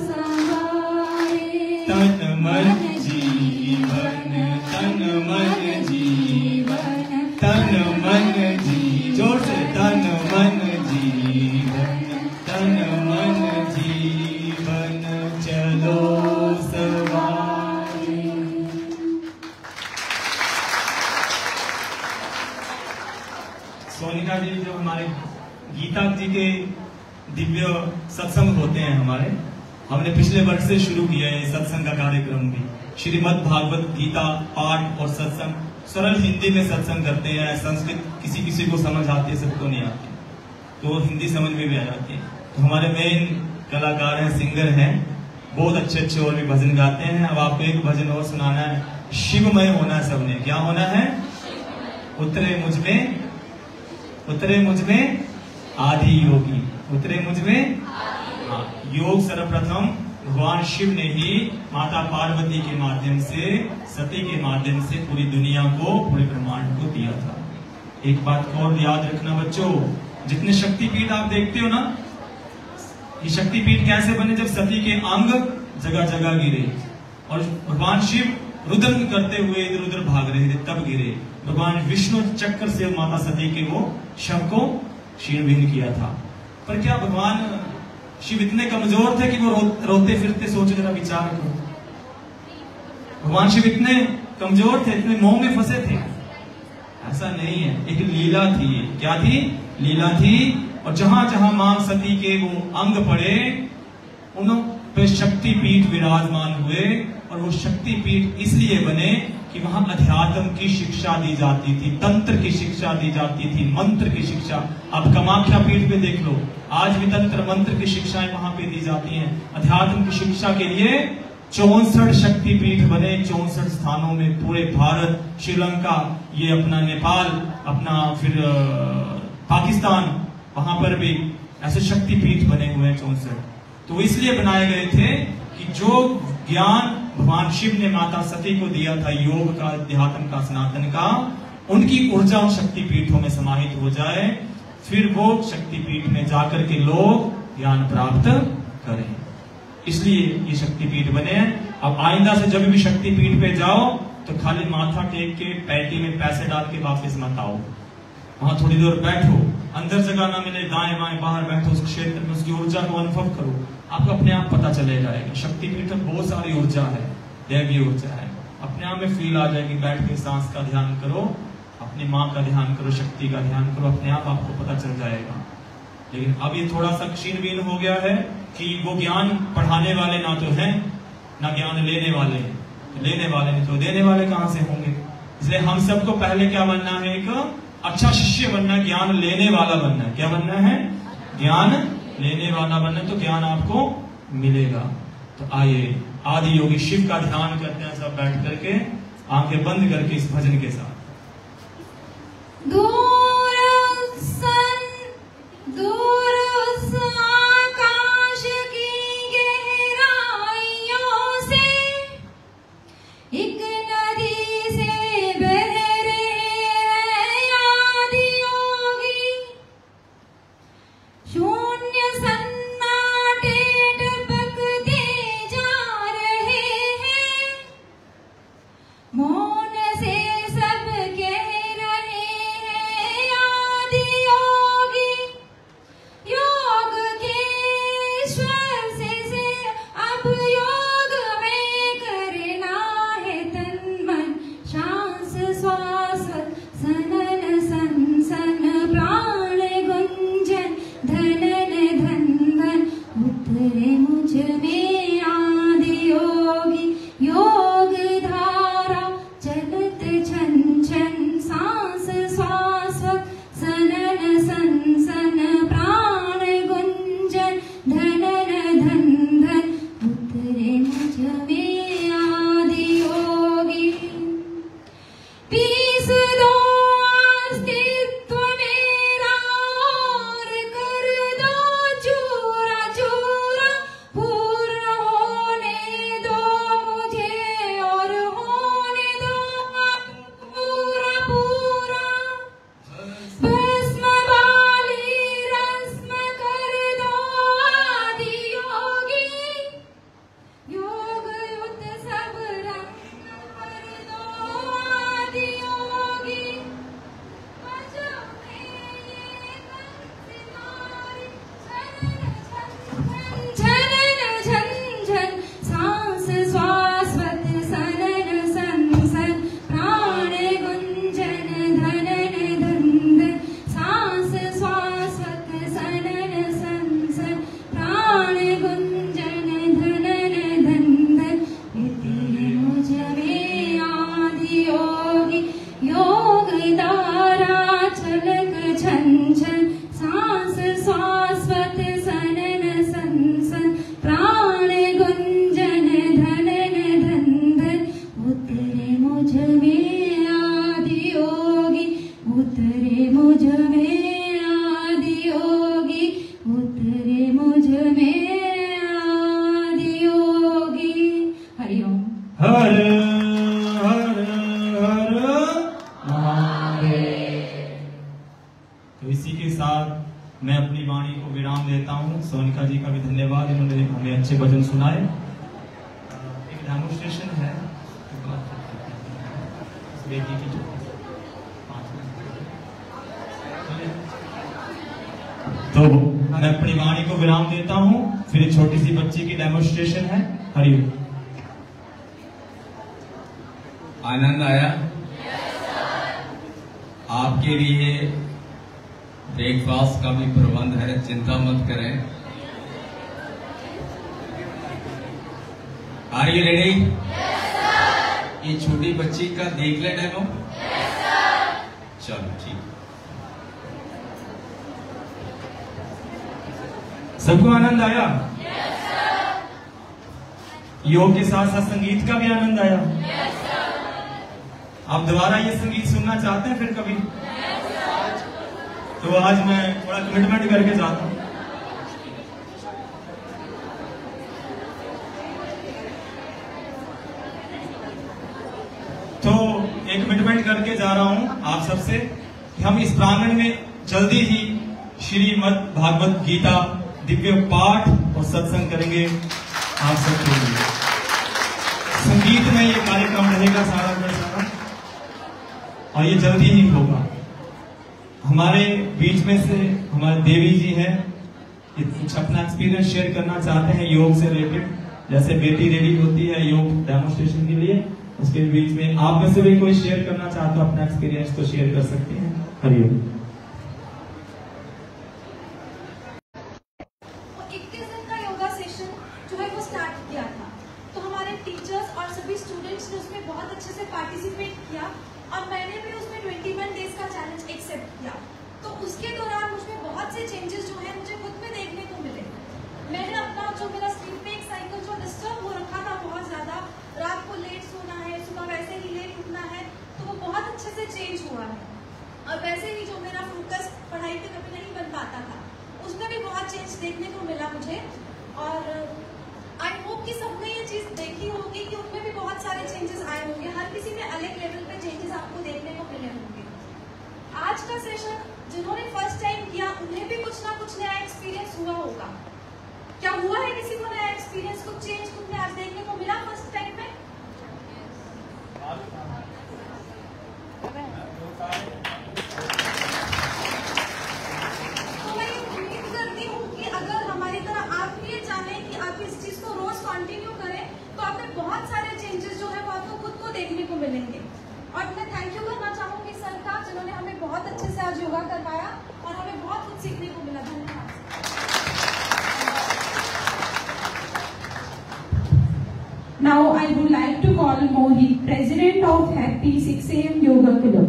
सवारे। तन मन जीवन, तन मन जीवन, तन मन जोर से तन मन जीवन, तन मन जीवन चलो सवारे। सोनिका जी जो हमारे गीता जी के दिव्य सत्संग होते हैं हमारे, हमने पिछले वर्ष से शुरू किया है सत्संग का कार्यक्रम भी। श्रीमद् भागवत गीता पाठ और सत्संग सरल हिंदी में सत्संग करते हैं। संस्कृत किसी किसी को समझ आती है, सबको नहीं आती, तो हिंदी समझ में भी आ जाती है। तो हमारे मेन कलाकार हैं, सिंगर हैं, बहुत अच्छे अच्छे और भी भजन गाते हैं। अब आपको एक भजन और सुनाना है। शिवमय होना है सबने। क्या होना है? उतरे मुझ में आदि योगी, उतरे मुझ में। हाँ, योग सर्वप्रथम भगवान शिव ने ही माता पार्वती के माध्यम से, सती के माध्यम से पूरी दुनिया को, पूरे ब्रह्मांड को दिया था। एक बात को और याद रखना बच्चों, जितने शक्तिपीठ आप देखते हो ना, ये शक्तिपीठ कैसे बने? जब सती के अंग जगह जगह गिरे और भगवान शिव रुद्र करते हुए इधर उधर भाग रहे थे, तब गिरे। भगवान विष्णु चक्र से माता सती के वो शव को क्षीण भिन्न किया था। पर क्या भगवान शिव इतने कमजोर थे कि वो रोते फिरते? सोचो जरा, विचार करो। भगवान शिव इतने कमजोर थे, इतने मोह में फंसे थे? ऐसा नहीं है, एक लीला थी। क्या थी? लीला थी। और जहां जहां मां सती के वो अंग पड़े, उन पे शक्तिपीठ विराजमान हुए। और वो शक्तिपीठ इसलिए बने कि वहां अध्यात्म की शिक्षा दी जाती थी, तंत्र की शिक्षा दी जाती थी, मंत्र की शिक्षा। अब कामाख्या पीठ पे देख लो, आज भी तंत्र मंत्र की शिक्षाएं वहां पे दी जाती हैं। अध्यात्म की शिक्षा के लिए 64 शक्तिपीठ बने, 64 स्थानों में, पूरे भारत, श्रीलंका, ये अपना नेपाल, अपना फिर पाकिस्तान, वहां पर भी ऐसे शक्तिपीठ बने हुए हैं 64। तो इसलिए बनाए गए थे कि जो ज्ञान भगवान शिव ने माता सती को दिया था, योग का, अध्यात्म का, सनातन का, उनकी ऊर्जा उन शक्तिपीठों में समाहित हो जाए, फिर वो शक्तिपीठ में जाकर के लोग ज्ञान प्राप्त करें। इसलिए ये शक्तिपीठ बने हैं। अब आइंदा से जब भी शक्तिपीठ पे जाओ तो खाली माथा टेक के पैटी में पैसे डाल के वापस मत आओ। वहां थोड़ी देर बैठो, अंदर जगह ना मिले, दाएं बाएं बाहर बैठो, उस क्षेत्र में उसकी ऊर्जा को अनुभव करो, आपको अपने आप पता चले जाएगा। शक्तिपीठ में बहुत सारी ऊर्जा है, दैवीय ऊर्जा है, अपने आप में फील आ जाएगी। बैठ के सांस का ध्यान करो, अपनी माँ का ध्यान करो, शक्ति का ध्यान करो, अपने आप आपको पता चल जाएगा। लेकिन अब ये थोड़ा सा क्षीण बीन हो गया है कि वो ज्ञान पढ़ाने वाले ना तो हैं, ना ज्ञान लेने वाले हैं। तो लेने वाले नहीं तो देने वाले कहां से होंगे? इसलिए हम सबको पहले क्या बनना है? एक अच्छा शिष्य बनना है, ज्ञान लेने वाला बनना है। क्या बनना है? ज्ञान लेने वाला बनना है, तो ज्ञान आपको मिलेगा। तो आइए आदि योगी शिव का ध्यान करते हैं सब बैठ करके, आंखें बंद करके इस भजन के साथ। तो इसी के साथ मैं अपनी वाणी को विराम देता हूँ। सोनिका जी का भी धन्यवाद, इन्होंने हमें अच्छे भजन सुनाए। एक डेमोन्स्ट्रेशन है बेटी की, तो मैं अपनी वाणी को विराम देता हूँ। फिर एक छोटी सी बच्ची की डेमोन्स्ट्रेशन है। हरिओम। आनंद आया? आपके लिए ब्रेकफास्ट का भी प्रबंध है, चिंता मत करें। Are you ready? ये छोटी बच्ची का देख ले डेमो। चलो ठीक। सबको आनंद आया? योग के साथ साथ संगीत का भी आनंद आया? आप दोबारा ये संगीत सुनना चाहते हैं फिर कभी? तो आज मैं थोड़ा कमिटमेंट करके जाता हूं। तो एक कमिटमेंट करके जा रहा हूं आप सबसे कि हम इस प्रांगण में जल्दी ही श्रीमद् भागवत गीता दिव्य पाठ और सत्संग करेंगे आप सबके लिए। संगीत में ये कार्यक्रम रहेगा सारा का सारा, और ये जल्दी ही होगा। हमारे बीच में से हमारे देवी जी हैं, कुछ अपना एक्सपीरियंस शेयर करना चाहते हैं योग से रिलेटेड। जैसे बेटी रेडी होती है योग डेमोन्स्ट्रेशन के लिए, उसके बीच में आप में से भी कोई शेयर करना चाहते हो अपना एक्सपीरियंस तो शेयर कर सकते हैं। हरिओम। 21 दिन का योगा सेशन जो है वो स्टार्ट किया था, तो हमारे टीचर्स और सभी स्टूडेंट्स ने उसमें बहुत अच्छे से पार्टिसिपेट किया और मैंने भी उसमें 21 डेज का चैलेंज एक्सेप्ट किया। तो उसके दौरान मुझमें बहुत से चेंजेस जो है मुझे खुद में देखने को मिले। मैंने अपना जो मेरा स्लीप में एक साइकिल जो डिस्टर्ब देखने को मिला मुझे। और आई होप कि सबने ये चीज देखी होगी कि उनमें भी बहुत सारे चेंजेस आए होंगे, हर किसी में अलग लेवल पे चेंजेस आपको देखने को मिले होंगे। आज का सेशन जिन्होंने फर्स्ट टाइम किया उन्हें भी कुछ ना कुछ नया एक्सपीरियंस हुआ होगा। क्या हुआ है किसी को नया एक्सपीरियंस, कुछ चेंज तुमने आज देखने को मिला फर्स्ट टाइम में? तो मैं उम्मीद करती हूँ कि अगर हमारी तरह आप भी ये चाहें कि आप इस चीज को रोज कंटिन्यू करें तो आप में बहुत सारे चेंजेस जो है वो आपको खुद को देखने को मिलेंगे। और मैं थैंक यू करना चाहूंगी सर का, जिन्होंने हमें बहुत अच्छे से आज योगा करवाया और हमें बहुत कुछ सीखने को मिला। धन्यवाद। Now I would like to call Mohit, President of Happy 6 AM Yoga Club.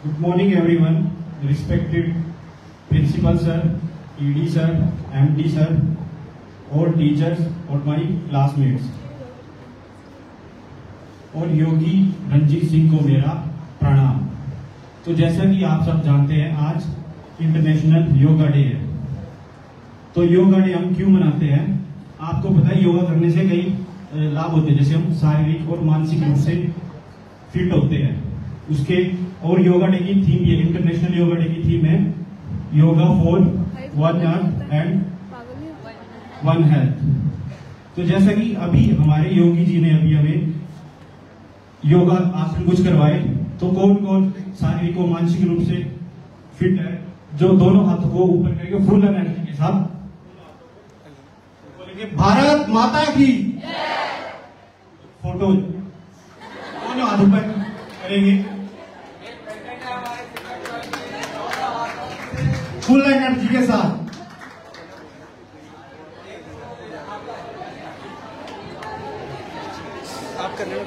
Good morning everyone, respected principal sir, ED sir, MD sir, all teachers और my classmates और योगी रंजीत सिंह को मेरा प्रणाम। तो जैसा कि आप सब जानते हैं आज इंटरनेशनल योगा डे है। तो योगा डे हम क्यों मनाते हैं? आपको पता है योगा करने से कई लाभ होते हैं, जैसे हम शारीरिक और मानसिक रूप से फिट होते हैं उसके। और योगा डे की थीम ये इंटरनेशनल योगा डे की थीम है yoga for one earth and one health. तो जैसा कि अभी हमारे योगी जी ने अभी हमें योगा आसन कुछ करवाए, तो कौन कौन शारीरिक और मानसिक रूप से फिट है, जो दोनों हाथों को ऊपर करके फुल एनर्जी के साथ बोलेंगे भारत माता की फोटो, दोनों हाथ ऊपर करेंगे फुल एनर्जी के साथ। आप करने में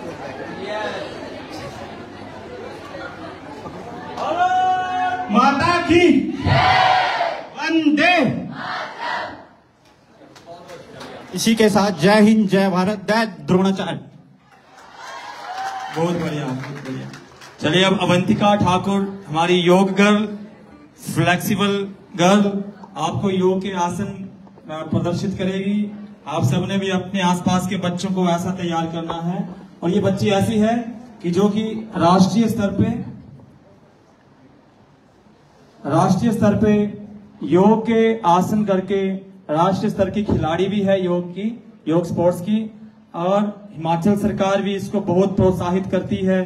माता की वंदे। इसी के साथ जय हिंद जय भारत जय द्रोणाचार्य। बहुत बढ़िया, बहुत बढ़िया। चलिए अब अवंतिका ठाकुर हमारी योग गर्ल, फ्लेक्सिबल गर्ल, आपको योग के आसन प्रदर्शित करेगी। आप सबने भी अपने आसपास के बच्चों को ऐसा तैयार करना है। और ये बच्ची ऐसी है कि जो कि राष्ट्रीय स्तर पे योग के आसन करके राष्ट्रीय स्तर की खिलाड़ी भी है योग स्पोर्ट्स की। और हिमाचल सरकार भी इसको बहुत प्रोत्साहित करती है।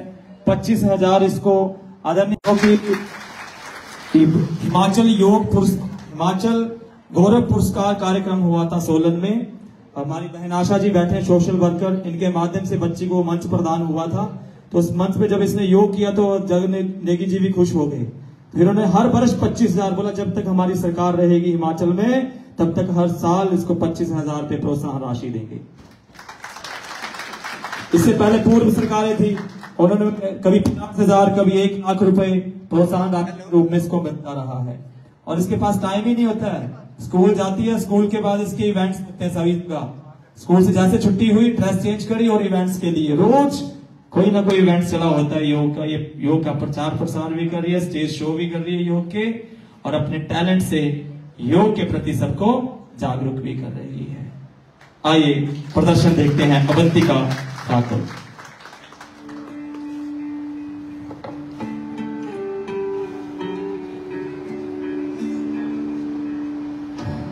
25,000 इसको आदरणीय हिमाचल गौरव पुरस्कार कार्यक्रम हुआ था सोलन में। हमारी बहन आशा जी बैठे हैं, सोशल वर्कर, इनके माध्यम से बच्ची को मंच प्रदान हुआ था। तो उस मंच पे जब इसने योग किया तो जगन नेगी जी भी खुश हो गए। फिर उन्होंने हर वर्ष 25,000 बोला, जब तक हमारी सरकार रहेगी हिमाचल में तब तक हर साल इसको 25,000 रुपए प्रोत्साहन राशि देंगे। इससे पहले पूर्व सरकारें थी, उन्होंने कभी 50,000 कभी 1 लाख रुपए प्रोत्साहन राशि के रूप में इसको मिलता रहा है। और इसके पास टाइम ही नहीं होता है, स्कूल जाती है, स्कूल के बाद इसके इवेंट्स होते हैं सभी का। स्कूल से जैसे छुट्टी हुई ड्रेस चेंज करी और इवेंट्स के लिए रोज कोई ना कोई इवेंट चला होता है योग का। ये योग का प्रचार प्रसार भी कर रही है, स्टेज शो भी कर रही है योग के, और अपने टैलेंट से योग के प्रति सबको जागरूक भी कर रही है। आइए प्रदर्शन देखते हैं अवंतिका ठाकुर।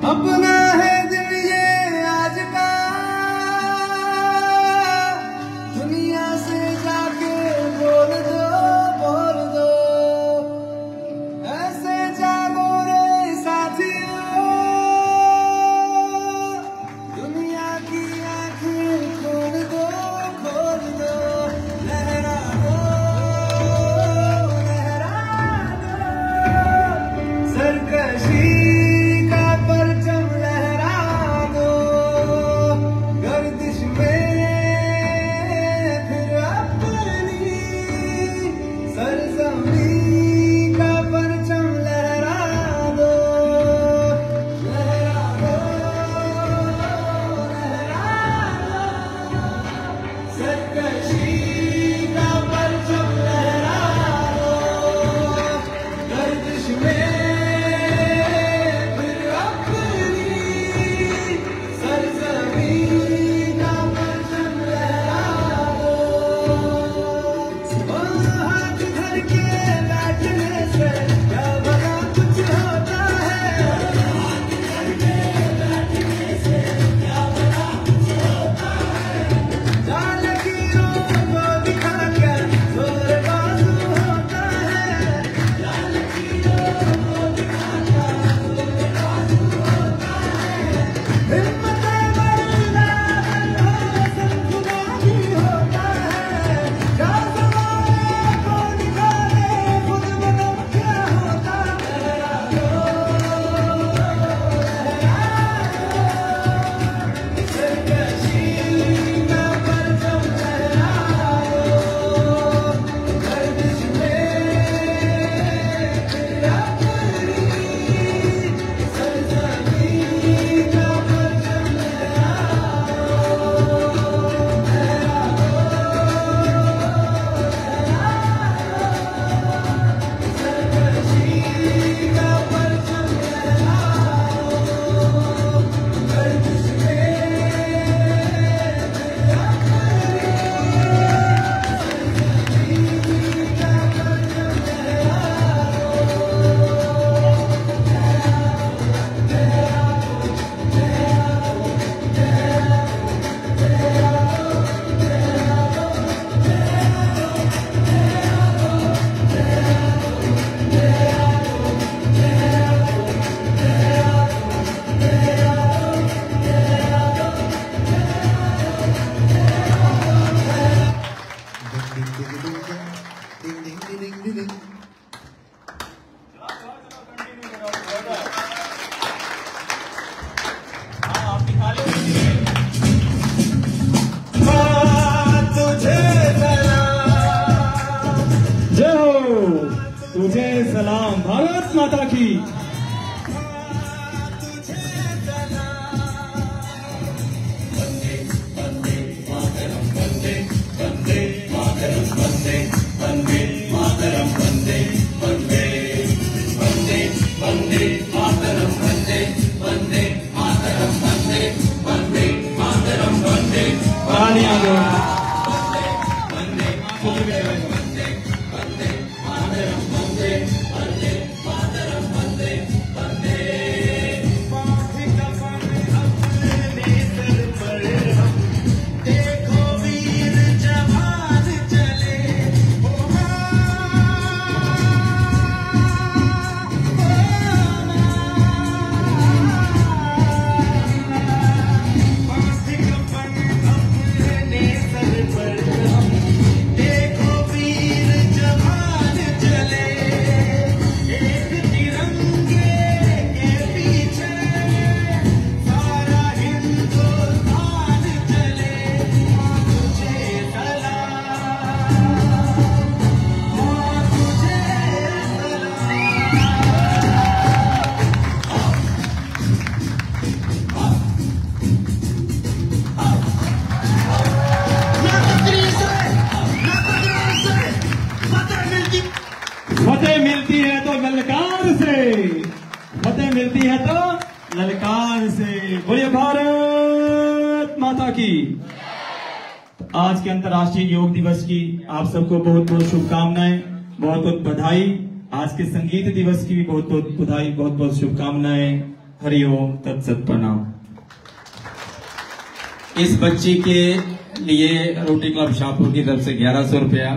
अपना है दिल ये आज का, दुनिया से जाके बोल दो ऐसे जागो रे साथियों, दुनिया की आंखें खोल दो लहरा दो सरकशी का परचम लहरा तुझे सलाम, भारत माता की। फतेह मिलती है तो ललकार से, फतेह मिलती है तो ललकार से। बोलिए भारत माता की। आज के अंतर्राष्ट्रीय योग दिवस की आप सबको बहुत बहुत शुभकामनाएं, बहुत बहुत बधाई। आज के संगीत दिवस की भी बहुत बहुत बधाई, बहुत बहुत शुभकामनाएं। हरिओम तत्सत प्रणाम। इस बच्ची के लिए रोटरी क्लब शाहपुर की तरफ से 1100 रुपया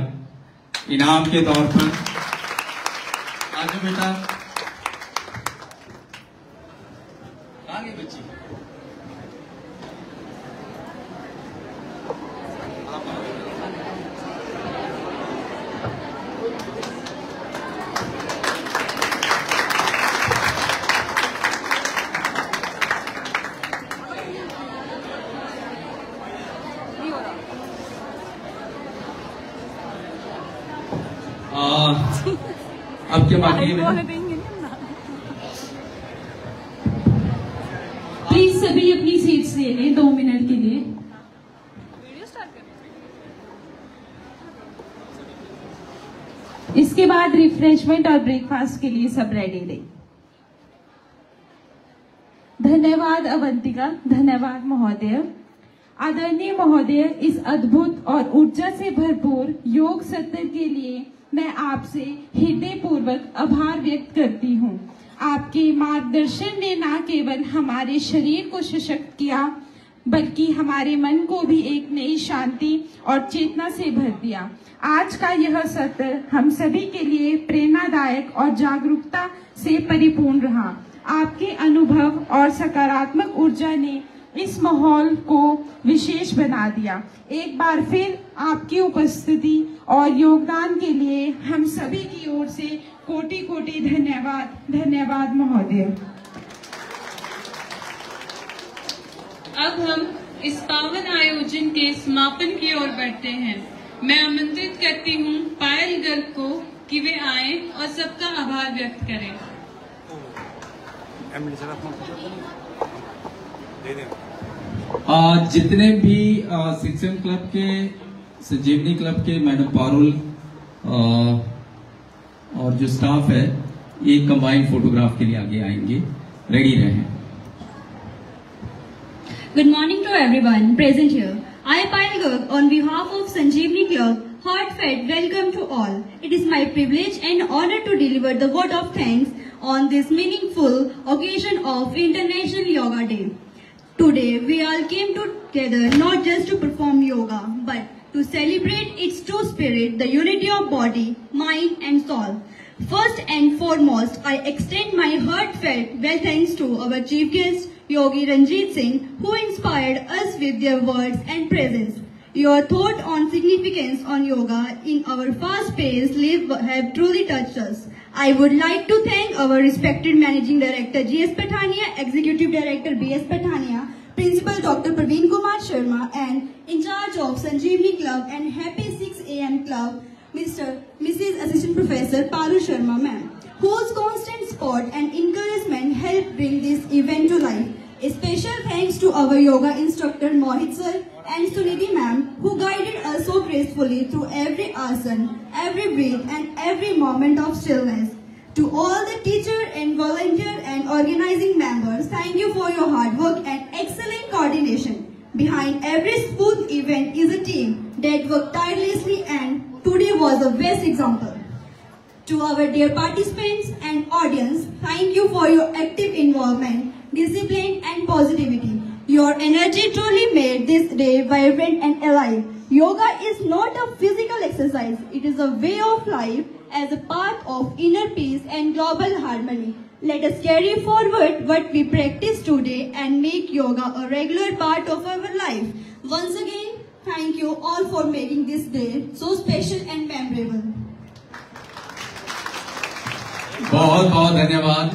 इनाम के तौर पर। आगे बेटा, आगे बच्ची। अब क्या बाकी है? प्लीज सभी अपनी सीट्स ले लें 2 मिनट के लिए। इसके बाद रिफ्रेशमेंट और ब्रेकफास्ट के लिए सब रेडी रहे। धन्यवाद अवंतिका, धन्यवाद महोदय। आदरणीय महोदय, इस अद्भुत और ऊर्जा से भरपूर योग सत्र के लिए मैं आपसे हृदय पूर्वक आभार व्यक्त करती हूँ। आपके मार्गदर्शन ने न केवल हमारे शरीर को सशक्त किया, बल्कि हमारे मन को भी एक नई शांति और चेतना से भर दिया। आज का यह सत्र हम सभी के लिए प्रेरणादायक और जागरूकता से परिपूर्ण रहा। आपके अनुभव और सकारात्मक ऊर्जा ने इस माहौल को विशेष बना दिया। एक बार फिर आपकी उपस्थिति और योगदान के लिए हम सभी की ओर से कोटि कोटि धन्यवाद। धन्यवाद महोदय। अब हम इस पावन आयोजन के समापन की ओर बढ़ते हैं। मैं आमंत्रित करती हूँ पायल गर्ग को कि वे आए और सबका आभार व्यक्त करें। जितने भी शिक्षण क्लब के, संजीवनी क्लब के मैडम पारुल और जो स्टाफ है, ये कंबाइंड फोटोग्राफ के लिए आगे आएंगे। रेडी रहें। Good morning to everyone present here. I, Payal Garg, on behalf of Sanjeevani Club, heartfelt welcome to all. It is my privilege and honor to deliver the word of thanks on this meaningful occasion of International Yoga Day. Today, we all came together not just to perform yoga, but to celebrate its true spirit, the unity of body, mind and soul. First and foremost, I extend my heartfelt well thanks to our chief guest, Yogi Ranjit Singh, who inspired us with their words and presence. Your thought on significance on yoga in our fast-paced life have truly touched us. I would like to thank our respected Managing Director G.S. Pathania, Executive Director B.S. Pathania, Principal Dr. Praveen Kumar Sharma, and in charge of Sanjeevani Club and Happy 6 AM Club, Mrs. Assistant Professor Paru Sharma ma'am, whose constant support and encouragement helped bring this event to life. A special thanks to our yoga instructor Mohit sir and Sunidhi ma'am, who guided us so gracefully through every asana, every breath and every moment of stillness. To all the teacher and volunteer and organizing members, thank you for your hard work and excellent coordination. Behind every smooth event is a team that worked tirelessly, and today was the best example. To our dear participants and audience, thank you for your active involvement, discipline and positivity. Your energy truly made this day vibrant and alive. Yoga is not a physical exercise, it is a way of life as a path of inner peace and global harmony. Let us carry forward what we practice today and make yoga a regular part of our life. Once again, thank you all for making this day so special and memorable. बहुत बहुत धन्यवाद।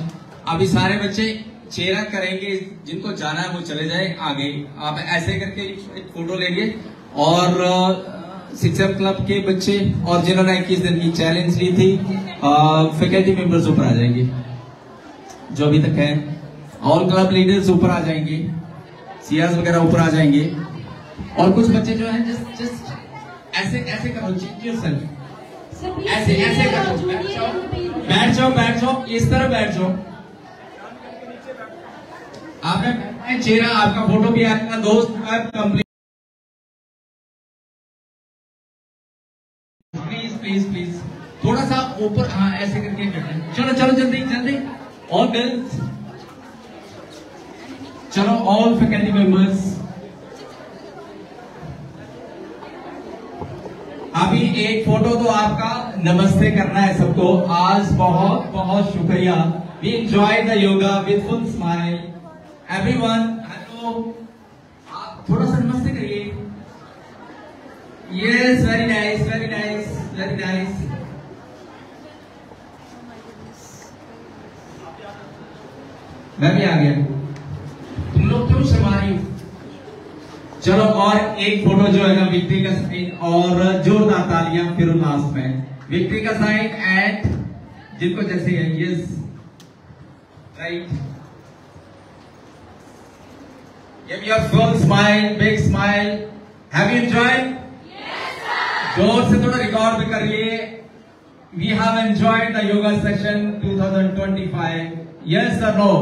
अभी सारे बच्चे चेहरा करेंगे, जिनको जाना है वो चले जाए आगे। आप ऐसे करके एक फोटो लेंगे और शिक्षक क्लब के बच्चे और जिन्होंने 21 दिन की चैलेंज ली थी, फैकल्टी मेंबर्स ऊपर आ जाएंगे जो अभी तक है। ऑल क्लब लीडर्स ऊपर आ जाएंगे, सीआरस वगैरह ऊपर आ जाएंगे। और कुछ बच्चे जो हैं जस्ट ऐसे ऐसे करो, ऐसे ऐसे करो, बैठ जाओ, इस तरह बैठ जाओ। आपने चेहरा, आपका फोटो भी आएगा दोस्त कंप्लीट। प्लीज थोड़ा सा ऊपर, हाँ ऐसे करके चलो जल्दी। ऑल गर्ल्स चलो, ऑल फैकल्टी मेंबर्स। अभी एक फोटो तो आपका नमस्ते करना है सबको। आज बहुत बहुत शुक्रिया। We enjoy the yoga with full smile. Everyone, hello, आप थोड़ा सा नमस्ते करिए। Yes, very nice. मैं भी आ गया। तुम लोग क्यों शर्मा रही हो? चलो, और एक फोटो जो है ना विक्ट्री का साइन, और जोरदार तालियां फिर लास्ट में विक्ट्री का साइन एंड जिनको जैसे है। Yes, right. Give your full smile, big smile. Have you enjoyed? जोर से थोड़ा रिकॉर्ड भी करिए। We have enjoyed the yoga session 2025। Yes और नो?